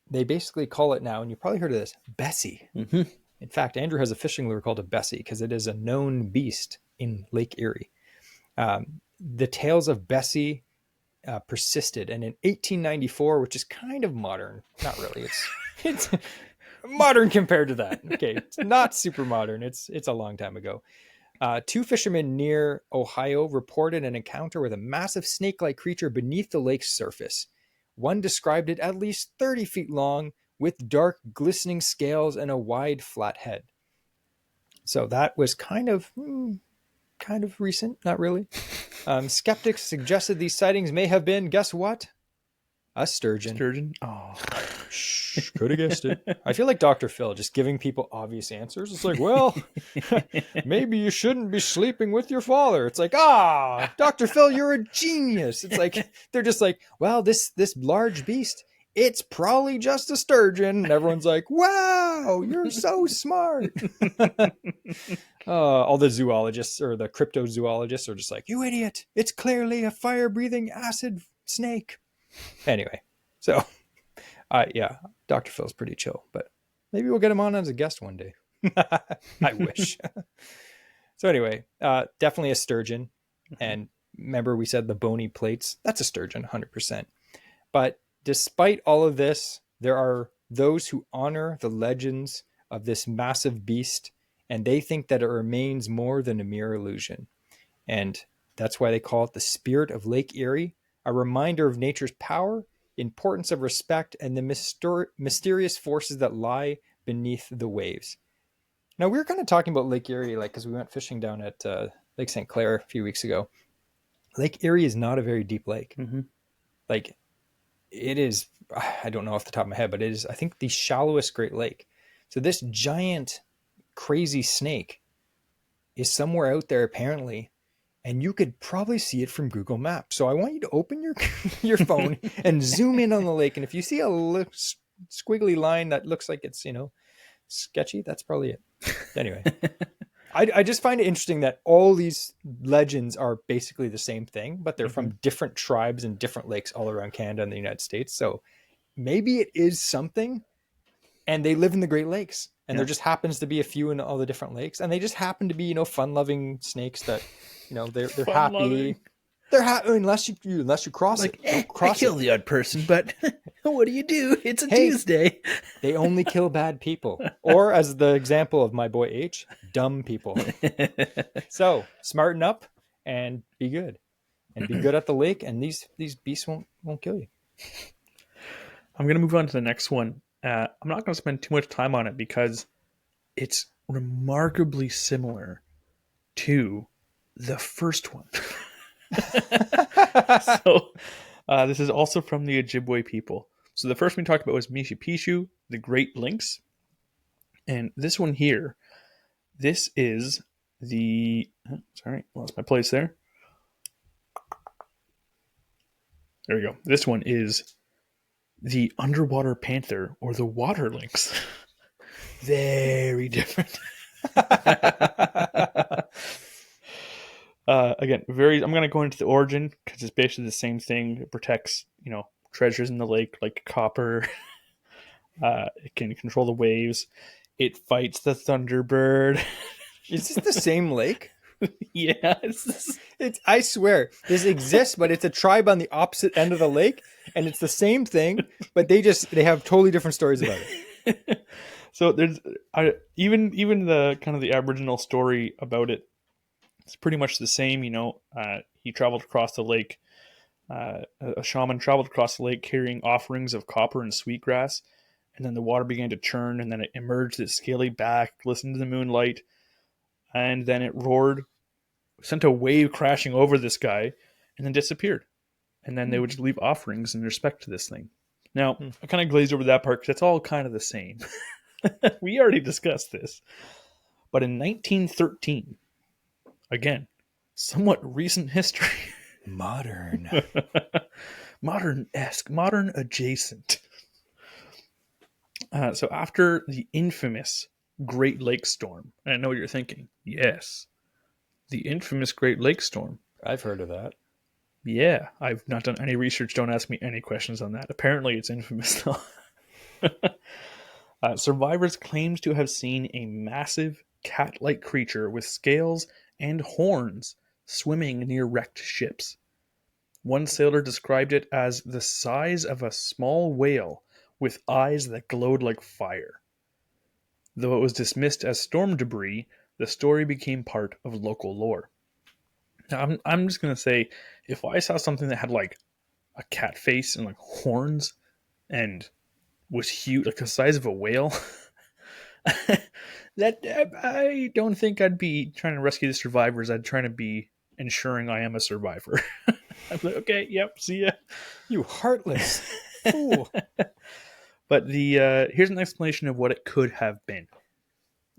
they basically call it now, and you probably heard of this, Bessie. Mm-hmm. In fact, Andrew has a fishing lure called a Bessie because it is a known beast in Lake Erie. The tales of Bessie persisted, and in 1894, which is kind of modern, not really, it's modern compared to that. Okay, it's not super modern. It's a long time ago. Two fishermen near Ohio reported an encounter with a massive snake-like creature beneath the lake's surface. One described it at least 30 feet long, with dark, glistening scales and a wide, flat head. So that was kind of recent, not really. Skeptics suggested these sightings may have been, guess what? A sturgeon. Sturgeon? Oh. Could have guessed it. I feel like Dr. Phil, just giving people obvious answers. It's like, well, maybe you shouldn't be sleeping with your father. It's like, Dr. Phil, you're a genius. It's like, they're just like, well, this large beast, it's probably just a sturgeon. And everyone's like, wow, you're so smart. All the zoologists or the cryptozoologists are just like, you idiot. It's clearly a fire-breathing acid snake. Anyway, so, yeah, Dr. Phil's pretty chill, but maybe we'll get him on as a guest one day. I wish. So anyway, definitely a sturgeon. And remember we said the bony plates, that's a sturgeon, 100%. But despite all of this, there are those who honor the legends of this massive beast and they think that it remains more than a mere illusion. And that's why they call it the spirit of Lake Erie, a reminder of nature's power, importance of respect, and the mysterious forces that lie beneath the waves. Now, we were kind of talking about Lake Erie, like, because we went fishing down at Lake St. Clair a few weeks ago. Lake Erie is not a very deep lake. Mm-hmm. Like, it is, I don't know off the top of my head, but it is, I think, the shallowest Great Lake. So this giant, crazy snake is somewhere out there, apparently, and you could probably see it from Google Maps. So I want you to open your phone and zoom in on the lake. And if you see a squiggly line that looks like it's, sketchy, that's probably it. Anyway, I just find it interesting that all these legends are basically the same thing, but they're from different tribes and different lakes all around Canada and the United States. So maybe it is something, and they live in the Great Lakes, and there just happens to be a few in all the different lakes, and they just happen to be, fun-loving snakes that, they're happy. They're happy unless you cross like, it. I kill the odd person, but what do you do? It's a Tuesday. They only kill bad people, or as the example of my boy H, dumb people. So smarten up and be good at the lake, and these beasts won't kill you. I'm gonna move on to the next one. I'm not gonna spend too much time on it because it's remarkably similar to the first one. So this is also from the Ojibwe people. So the first one we talked about was Mishipeshu, the Great Lynx. And this one here, this is the... sorry, lost my place there. There we go. This one is the underwater panther or the water lynx. Very different. Again, I'm going to go into the origin because it's basically the same thing. It protects, treasures in the lake like copper. It can control the waves. It fights the Thunderbird. Is this the same lake? Yeah. I swear, this exists, but it's a tribe on the opposite end of the lake, and it's the same thing, but they have totally different stories about it. So there's even the kind of the Aboriginal story about it. It's pretty much the same, he traveled across the lake. A shaman traveled across the lake carrying offerings of copper and sweetgrass, and then the water began to churn, and then it emerged its scaly back, listened to the moonlight, and then it roared, sent a wave crashing over this guy, and then disappeared. And then they would just leave offerings in respect to this thing. Now, I kind of glazed over that part because it's all kind of the same. We already discussed this. But in 1913, again, somewhat recent history. Modern. Modern-esque, modern adjacent. So after the infamous Great Lake Storm, and I know what you're thinking. Yes, the infamous Great Lake Storm. I've heard of that. Yeah, I've not done any research. Don't ask me any questions on that. Apparently it's infamous though. Survivors claimed to have seen a massive cat-like creature with scales and horns swimming near wrecked ships. One sailor described it as the size of a small whale with eyes that glowed like fire. Though it was dismissed as storm debris, the story became part of local lore. Now, I'm just going to say, if I saw something that had like a cat face and like horns and was huge, like the size of a whale, that I don't think I'd be trying to rescue the survivors. I'd try to be ensuring I am a survivor. I'm like, okay, yep, see ya. You heartless fool. But here's an explanation of what it could have been.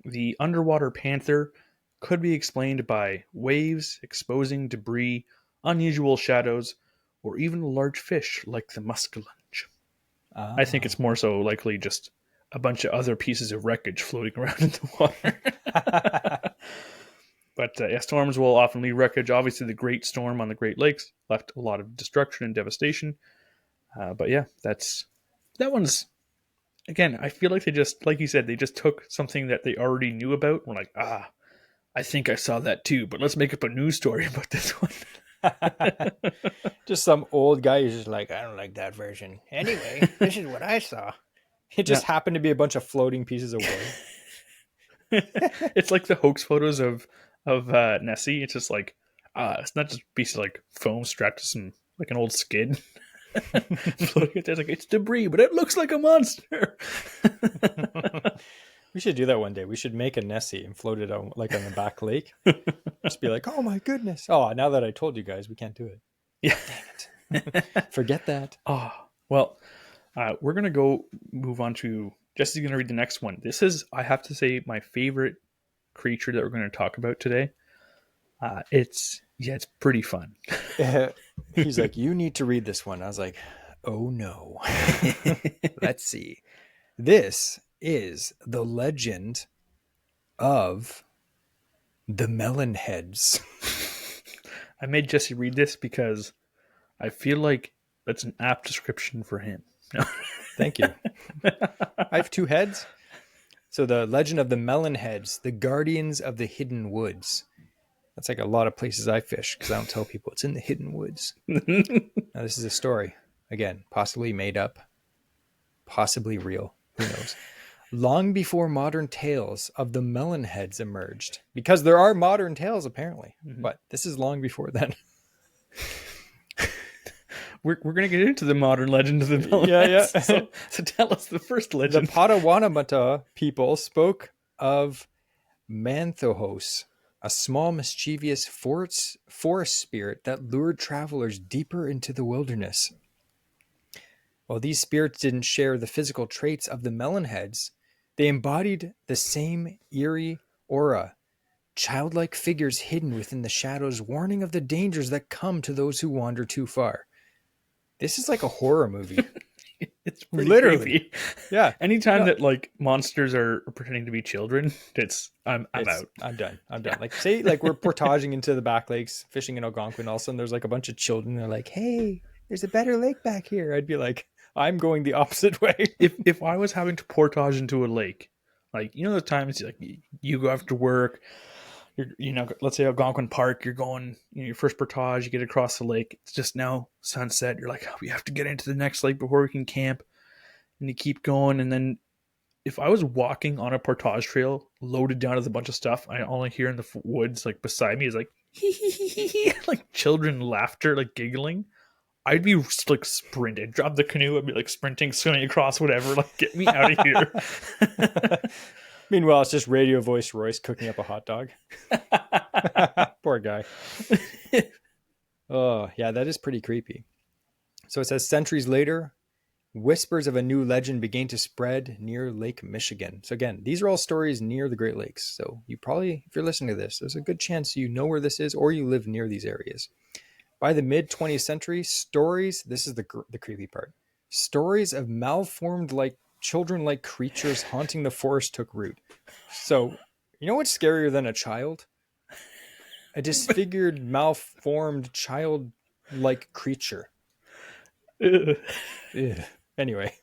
The underwater panther could be explained by waves exposing debris, unusual shadows, or even large fish like the muskellunge. I think it's more so likely just a bunch of other pieces of wreckage floating around in the water. But storms will often leave wreckage. Obviously, the Great Storm on the Great Lakes left a lot of destruction and devastation. But yeah, that one's... Again, I feel like they just, like you said, they just took something that they already knew about. We're like, I think I saw that too, but let's make up a news story about this one. Just some old guy who's just like, I don't like that version. Anyway, this is what I saw. It just happened to be a bunch of floating pieces of wood. It's like the hoax photos of Nessie. It's just like it's not just a piece of like foam strapped to some like an old skid. Floating there, like it's debris, but it looks like a monster. We should do that one day. We should make a Nessie and float it on like on the back lake. Just be like, oh my goodness. Oh, now that I told you guys, we can't do it. Yeah. Dang it. Forget that. Oh, well, we're going to go move on to Jesse's going to read the next one. This is, I have to say, my favorite creature that we're going to talk about today. It's pretty fun. He's like, you need to read this one. I was like, oh no. Let's see. This is the legend of the Melon Heads. I made Jesse read this because I feel like that's an apt description for him. No. Thank you. I have 2 heads. So the legend of the Melon Heads, the guardians of the hidden woods. That's like a lot of places I fish because I don't tell people it's in the hidden woods. Now this is a story. Again, possibly made up, possibly real. Who knows? Long before modern tales of the Melon Heads emerged, because there are modern tales apparently, but this is long before then. We're going to get into the modern legend of the Melon Heads. Yeah. So tell us the first legend. The Potawatomi people spoke of Manthos, a small mischievous forest spirit that lured travelers deeper into the wilderness. While these spirits didn't share the physical traits of the Melon Heads, they embodied the same eerie aura, childlike figures hidden within the shadows, warning of the dangers that come to those who wander too far. This is like a horror movie. It's pretty literally creepy. Yeah. Anytime that like monsters are pretending to be children, I'm out. I'm done. Yeah. Like say like we're portaging into the back lakes, fishing in Algonquin, all of a sudden there's like a bunch of children. They're like, hey, there's a better lake back here. I'd be like, I'm going the opposite way. If I was having to portage into a lake, like, you know, the times like you go after work, let's say Algonquin Park, you're going, your first portage, you get across the lake. It's just now sunset. You're like, oh, we have to get into the next lake before we can camp. And you keep going. And then if I was walking on a portage trail loaded down with a bunch of stuff, I only hear in the woods, like beside me is like, hee hee hee hee hee, like children laughter, like giggling. I'd be like sprinting, drop the canoe. I'd be like sprinting, swimming across whatever. Like, get me out of here. Meanwhile, it's just radio voice Royce cooking up a hot dog. Poor guy. Oh, yeah, that is pretty creepy. So it says centuries later, whispers of a new legend began to spread near Lake Michigan. So again, these are all stories near the Great Lakes. So you probably, if you're listening to this, there's a good chance you know where this is or you live near these areas. By the mid-20th century, stories, this is the creepy part, stories of malformed like children-like creatures haunting the forest took root. So, you know what's scarier than a child? A disfigured, malformed, child-like creature. Ugh. Anyway,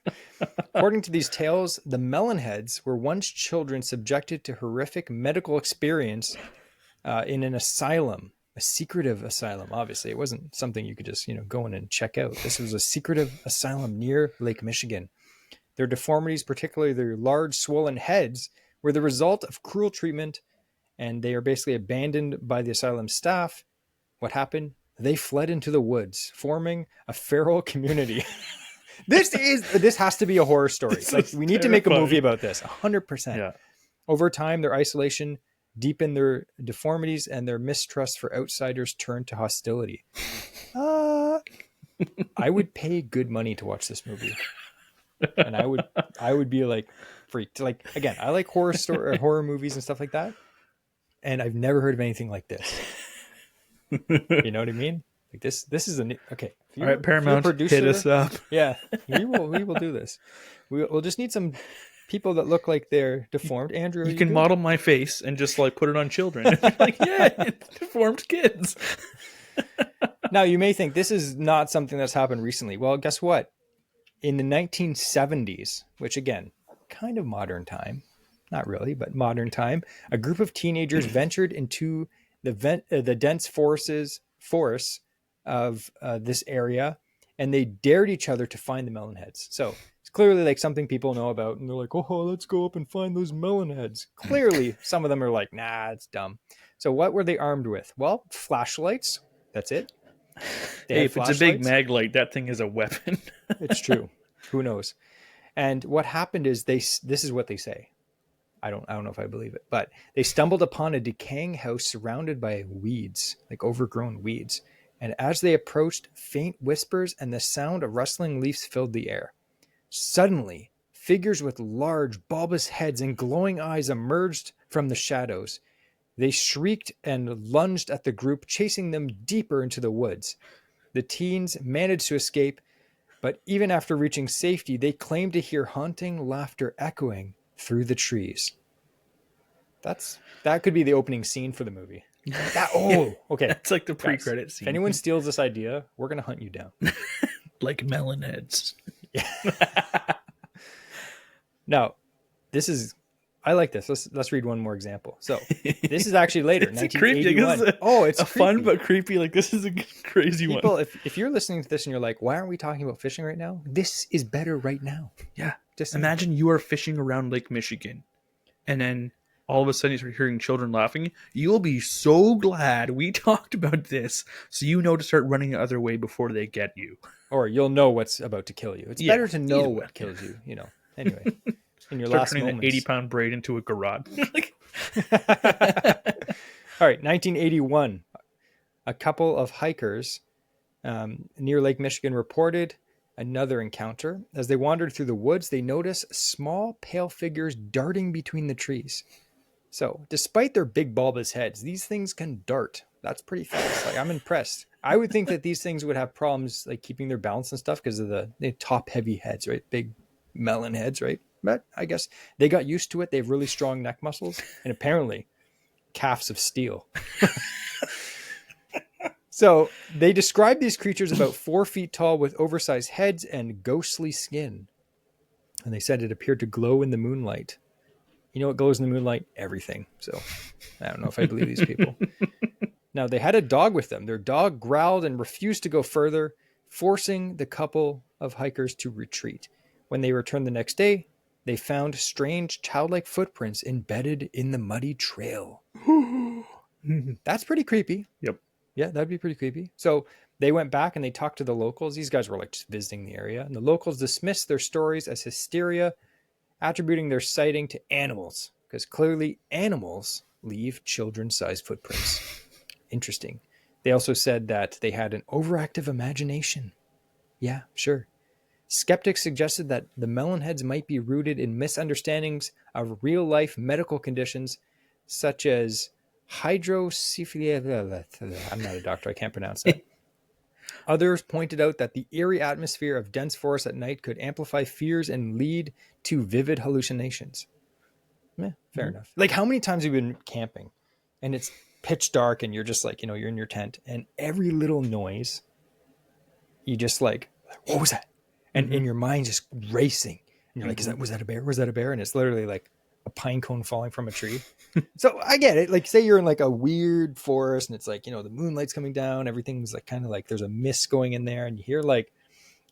according to these tales, the Melon Heads were once children subjected to horrific medical experience in an asylum. A secretive asylum, obviously. It wasn't something you could just, go in and check out. This was a secretive asylum near Lake Michigan. Their deformities, particularly their large swollen heads, were the result of cruel treatment, and they are basically abandoned by the asylum staff. What happened? They fled into the woods, forming a feral community. This has to be a horror story. Like, we need to make a movie about this, 100%. Yeah. Over time, their isolation deepened their deformities, and their mistrust for outsiders turned to hostility. I would pay good money to watch this movie. And I would be like freaked. Like, again, I like horror movies and stuff like that. And I've never heard of anything like this. You know what I mean? Like this is okay. All right, Paramount, hit us up. Yeah, we will do this. We'll just need some people that look like they're deformed. Andrew, you can model my face and just like put it on children. Like, yeah, it's deformed kids. Now you may think this is not something that's happened recently. Well, guess what? In the 1970s, which again, kind of modern time, not really, but modern time, a group of teenagers ventured into the dense forests of this area, and they dared each other to find the Melon Heads. So it's clearly like something people know about, and they're like, oh, let's go up and find those melon heads. Clearly, some of them are like, nah, it's dumb. So what were they armed with? Well, flashlights. That's it. Hey, if it's a big mag light, that thing is a weapon. It's true. Who knows? And what happened is this is what they say. I don't know if I believe it, but they stumbled upon a decaying house surrounded by weeds, like overgrown weeds. And as they approached, faint whispers and the sound of rustling leaves filled the air. Suddenly, figures with large, bulbous heads and glowing eyes emerged from the shadows. They shrieked and lunged at the group, chasing them deeper into the woods. The teens managed to escape, but even after reaching safety, they claimed to hear haunting laughter echoing through the trees. That could be the opening scene for the movie. Okay. That's like the pre-credit scene. If anyone steals this idea, we're going to hunt you down. Like Melon Heads. Now, I like this. Let's read one more example. So this is actually later, 1981. It's a fun but creepy. Like, this is a crazy People, one. If you're listening to this and you're like, why aren't we talking about fishing right now? This is better right now. Yeah. Just imagine you are fishing around Lake Michigan, and then all of a sudden you start hearing children laughing. You'll be so glad we talked about this, so you know to start running the other way before they get you. Or you'll know what's about to kill you. It's better to know what kills you, you know. Anyway, in your last turning moments. an 80-pound braid into a garrote. All right, 1981. A couple of hikers near Lake Michigan reported another encounter. As they wandered through the woods, they noticed small, pale figures darting between the trees. So, despite their big bulbous heads, these things can dart. That's pretty fast. Like, I'm impressed. I would think that these things would have problems like keeping their balance and stuff because of the top heavy heads, right? Big melon heads, right? But I guess they got used to it. They have really strong neck muscles and apparently calves of steel. So they described these creatures about 4 feet tall with oversized heads and ghostly skin. And they said it appeared to glow in the moonlight. You know what glows in the moonlight? Everything. So I don't know if I believe these people. Now, they had a dog with them. Their dog growled and refused to go further, forcing the couple of hikers to retreat. When they returned the next day, they found strange childlike footprints embedded in the muddy trail. That's pretty creepy. Yep. Yeah, that'd be pretty creepy. So they went back and they talked to the locals. These guys were like just visiting the area. And the locals dismissed their stories as hysteria, attributing their sighting to animals. Because clearly animals leave children-sized footprints. Interesting. They also said that they had an overactive imagination. Yeah, sure. Skeptics suggested that the melon heads might be rooted in misunderstandings of real-life medical conditions such as hydrocephaly. I'm not a doctor. I can't pronounce that. Others pointed out that the eerie atmosphere of dense forests at night could amplify fears and lead to vivid hallucinations. Fair enough. Like, how many times have you been camping and it's pitch dark and you're just like, you know, you're in your tent and every little noise, you just like, what was that? And in your mind just racing. And you're like, was that a bear? Was that a bear? And it's literally like a pine cone falling from a tree. So I get it. Like, say you're in like a weird forest and it's like, you know, the moonlight's coming down. Everything's like kind of like there's a mist going in there and you hear like,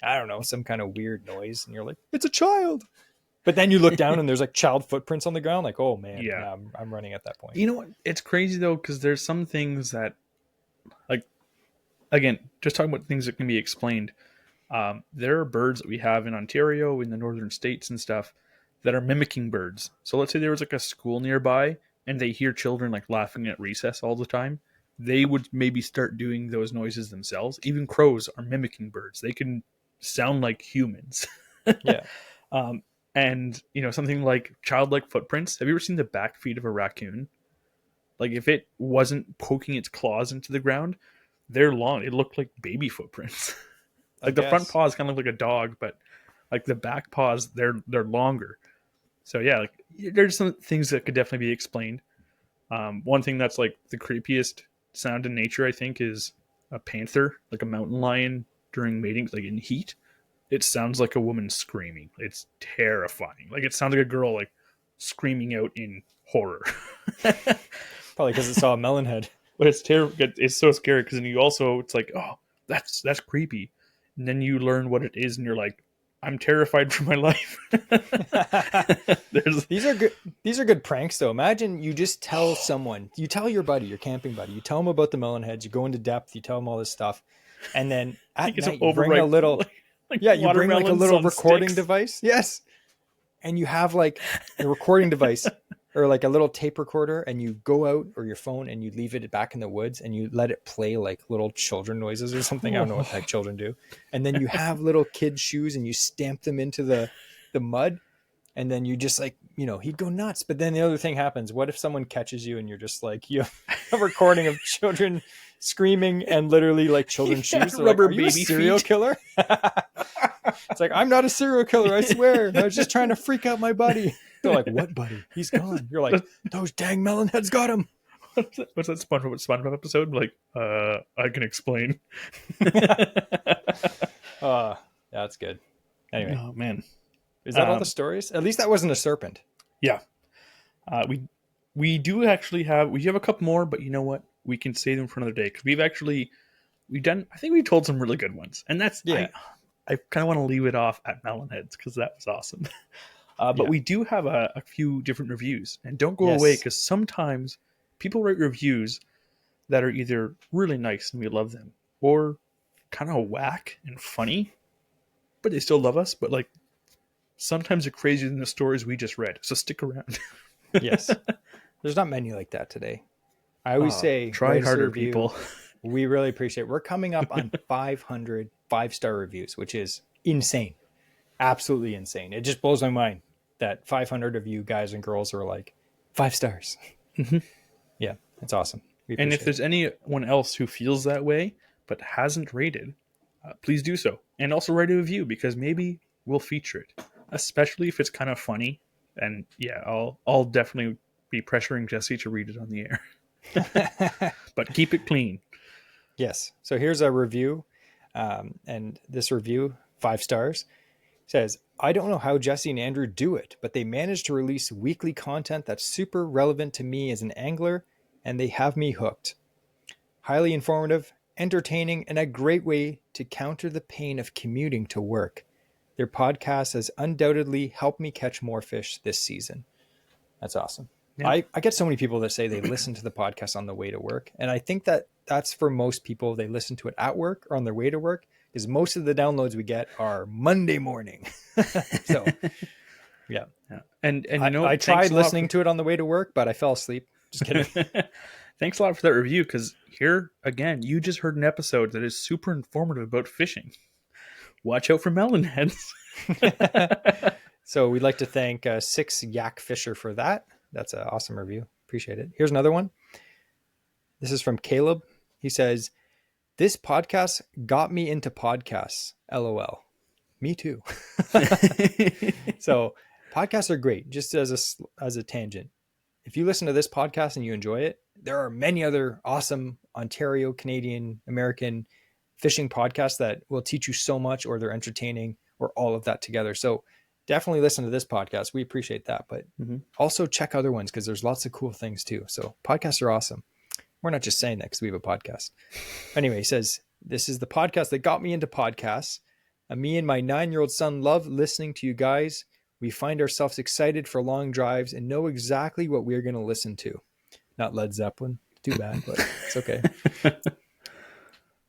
I don't know, some kind of weird noise. And you're like, it's a child. But then you look down and there's like child footprints on the ground. Like, oh man, yeah, I'm running at that point. You know what? It's crazy though, because there's some things that, like, again, just talking about things that can be explained. There are birds that we have in Ontario, in the northern states and stuff, that are mimicking birds. So let's say there was like a school nearby and they hear children like laughing at recess all the time. They would maybe start doing those noises themselves. Even crows are mimicking birds. They can sound like humans. Yeah. And, you know, something like childlike footprints. Have you ever seen the back feet of a raccoon? Like, if it wasn't poking its claws into the ground, they're long. It looked like baby footprints. Like, the front paws kind of look like a dog, but like the back paws, they're longer. So yeah, like, there's some things that could definitely be explained. One thing that's like the creepiest sound in nature, I think, is a panther, like a mountain lion during mating, like in heat. It sounds like a woman screaming. It's terrifying. Like, it sounds like a girl like screaming out in horror. Probably because it saw a melon head. But it's terrible. It's so scary because then you also, it's like, oh, that's creepy. And then you learn what it is and you're like, I'm terrified for my life. These are good pranks though. Imagine you just tell someone, you tell your buddy, your camping buddy, you tell them about the Melon Heads, you go into depth, you tell them all this stuff, and then at night you bring a little you bring like a little recording device. Yes. And you have like a recording device or like a little tape recorder, and you go out or your phone and you leave it back in the woods and you let it play like little children noises or something. I don't know what the heck children do. And then you have little kid shoes and you stamp them into the mud. And then you just like, he'd go nuts. But then the other thing happens. What if someone catches you and you're just like, you have a recording of children screaming and literally like children's shoes? Rubber like, baby serial killer? It's like, I'm not a serial killer. I swear. I was just trying to freak out my buddy. They're like, what buddy? He's gone. You're like, those dang Melon Heads got him. What's that SpongeBob episode? Like, I can explain. That's good. Anyway. Oh, man. Is that all the stories? At least that wasn't a serpent. Yeah. We do actually have a couple more, but you know what? We can save them for another day because I think we told some really good ones. And that's, I kind of want to leave it off at Melon Heads because that was awesome. But we do have a few different reviews, and don't go away because sometimes people write reviews that are either really nice and we love them, or kind of whack and funny, but they still love us. But like sometimes they're crazier than the stories we just read. So stick around. Yes, there's not many like that today. I always say, try harder, people. We really appreciate it. We're coming up on 500 5-star reviews, which is insane. Absolutely insane. It just blows my mind that 500 of you guys and girls are like 5 stars. Mm-hmm. Yeah, it's awesome. And if there's anyone else who feels that way but hasn't rated, please do so. And also write a review because maybe we'll feature it, especially if it's kind of funny. And yeah, I'll definitely be pressuring Jesse to read it on the air. But keep it clean. Yes. So here's a review. And this review, 5 stars, says, I don't know how Jesse and Andrew do it, but they manage to release weekly content that's super relevant to me as an angler, and they have me hooked. Highly informative, entertaining, and a great way to counter the pain of commuting to work. Their podcast has undoubtedly helped me catch more fish this season. That's awesome. Yeah. I get so many people that say they listen to the podcast on the way to work. And I think that's for most people. They listen to it at work or on their way to work, because most of the downloads we get are Monday morning. So, yeah. And I tried listening to it on the way to work, but I fell asleep. Just kidding. Thanks a lot for that review, because here, again, you just heard an episode that is super informative about fishing. Watch out for Melon Heads. So we'd like to thank 6 Yak Fisher for that. That's an awesome review. Appreciate it. Here's another one. This is from Caleb. He says, this podcast got me into podcasts. LOL. Me too. So podcasts are great. Just as a tangent, if you listen to this podcast and you enjoy it, there are many other awesome Ontario, Canadian, American fishing podcasts that will teach you so much, or they're entertaining, or all of that together. So definitely listen to this podcast. We appreciate that, but also check other ones because there's lots of cool things too. So podcasts are awesome. We're not just saying that because we have a podcast. Anyway, he says, this is the podcast that got me into podcasts. Me and my 9-year-old son love listening to you guys. We find ourselves excited for long drives and know exactly what we're going to listen to. Not Led Zeppelin. Too bad, but it's okay.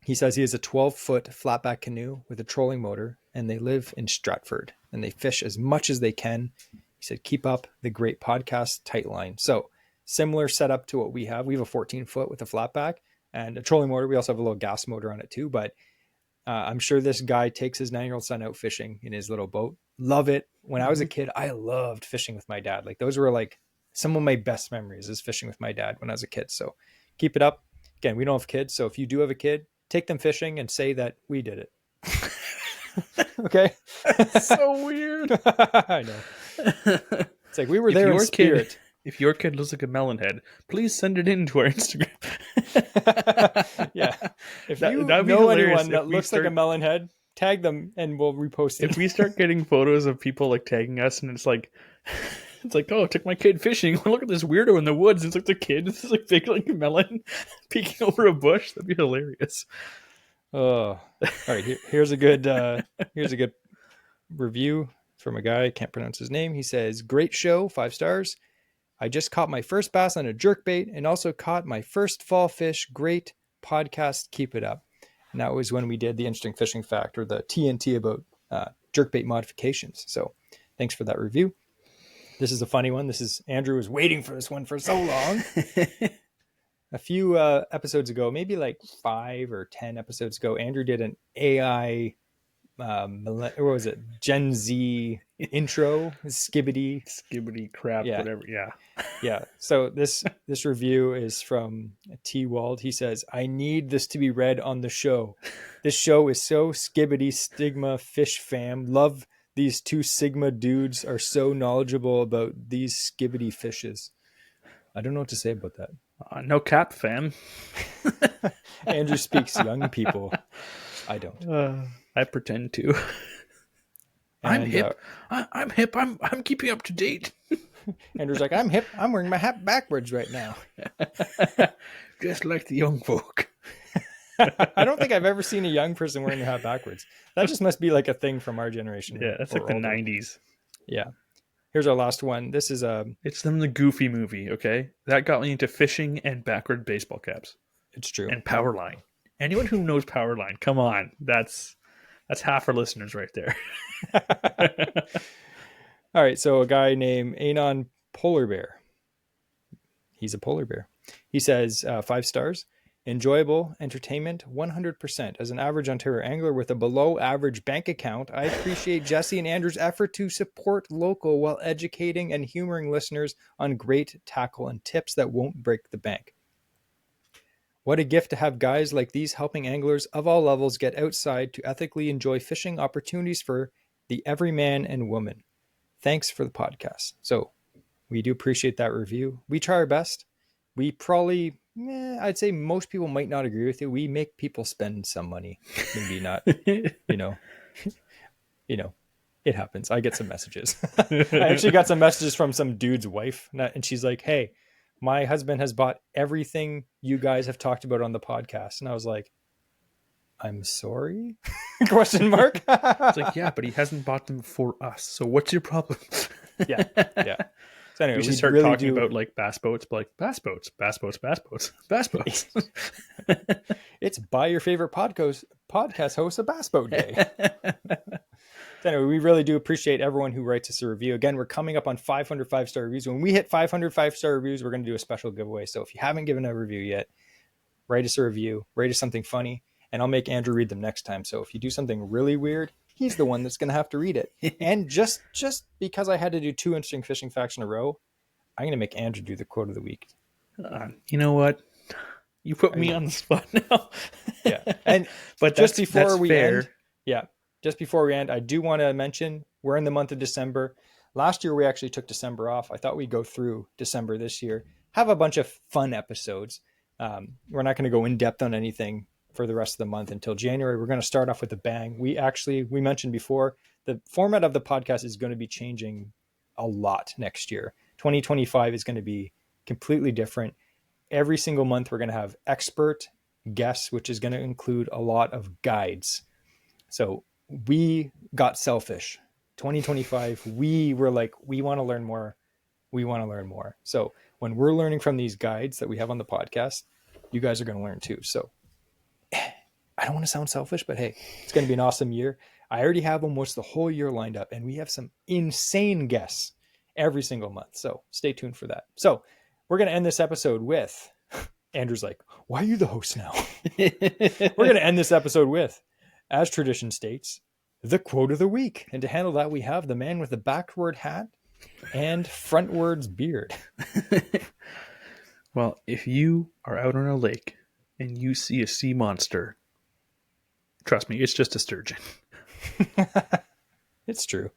He says he has a 12-foot flatback canoe with a trolling motor, and they live in Stratford, and they fish as much as they can. He said, keep up the great podcast, tight line. So similar setup to what we have. We have a 14-foot with a flatback and a trolling motor. We also have a little gas motor on it too, but I'm sure this guy takes his 9-year-old son out fishing in his little boat. Love it. When I was a kid, I loved fishing with my dad. Like those were like some of my best memories is fishing with my dad when I was a kid. So keep it up. Again, we don't have kids. So if you do have a kid, take them fishing and say that we did it. Okay. So weird. I know. It's like we were there in spirit. If your kid looks like a melon head, please send it in to our Instagram. Yeah. If you know anyone that looks like a melon head, tag them and we'll repost it. If we start getting photos of people like tagging us and it's like, oh, I took my kid fishing. Look at this weirdo in the woods. It's like the kid. It's like big like a melon peeking over a bush. That'd be hilarious. Oh, all right. Here's a good review from a guy, I can't pronounce his name. He says, great show, 5 stars. I just caught my first bass on a jerkbait and also caught my first fall fish. Great podcast. Keep it up. And that was when we did the interesting fishing fact, or the TNT about jerkbait modifications. So thanks for that review. This is a funny one. Andrew was waiting for this one for so long. A few episodes ago, maybe like 5 or 10 episodes ago, Andrew did an AI, what was it? Gen Z intro, skibbity crap, yeah. whatever. Yeah. Yeah. So this review is from T Wald. He says, I need this to be read on the show. This show is so skibbity stigma fish fam. Love these 2 Sigma dudes are so knowledgeable about these skibbity fishes. I don't know what to say about that. No cap, fam. Andrew speaks young people. I don't. I pretend to. I'm hip. I'm hip. I'm keeping up to date. Andrew's like, I'm hip. I'm wearing my hat backwards right now. Just like the young folk. I don't think I've ever seen a young person wearing their hat backwards. That just must be like a thing from our generation. Yeah, that's like the 90s. Yeah. Here's our last one. This is It's from the Goofy movie, okay? That got me into fishing and backward baseball caps. It's true. And Powerline. Anyone who knows Powerline, come on. That's half our listeners right there. All right, so a guy named Anon Polar Bear. He's a polar bear. He says 5 stars. Enjoyable entertainment, 100%. As an average Ontario angler with a below average bank account, I appreciate Jesse and Andrew's effort to support local while educating and humoring listeners on great tackle and tips that won't break the bank. What a gift to have guys like these helping anglers of all levels get outside to ethically enjoy fishing opportunities for the everyman and woman. Thanks for the podcast. So we do appreciate that review. We try our best. We probably, I'd say most people might not agree with you. We make people spend some money. Maybe not, it happens. I get some messages. I actually got some messages from some dude's wife, and she's like, hey, my husband has bought everything you guys have talked about on the podcast. And I was like, I'm sorry? Question mark. It's like, yeah, but he hasn't bought them for us. So what's your problem? Yeah. So anyway, we should start really talking about like bass boats, but like bass boats. It's buy your favorite podcast host a bass boat day. So anyway, we really do appreciate everyone who writes us a review. Again, we're coming up on 500 5-star reviews. When we hit 500 5-star reviews, we're going to do a special giveaway. So if you haven't given a review yet, write us a review, rate us something funny, and I'll make Andrew read them next time. So if you do something really weird, he's the one that's going to have to read it. And just because I had to do 2 interesting fishing facts in a row, I'm going to make Andrew do the quote of the week. You know what? You put me on the spot now. Yeah. And but just before we end, just before we end, I do want to mention we're in the month of December. Last year, we actually took December off. I thought we'd go through December this year, have a bunch of fun episodes. We're not going to go in depth on anything for the rest of the month until January. We're going to start off with a bang. We mentioned before, the format of the podcast is going to be changing a lot next year. 2025 is going to be completely different. Every single month, we're going to have expert guests, which is going to include a lot of guides. So we got selfish. 2025, we were like, we want to learn more. So when we're learning from these guides that we have on the podcast, you guys are going to learn too. So I don't want to sound selfish, but hey, it's going to be an awesome year. I already have almost the whole year lined up, and we have some insane guests every single month. So stay tuned for that. So we're going to end this episode with, Andrew's like, why are you the host now? We're going to end this episode with, as tradition states, the quote of the week. And to handle that, we have the man with the backward hat and frontwards beard. Well, if you are out on a lake and you see a sea monster, trust me, it's just a sturgeon. It's true.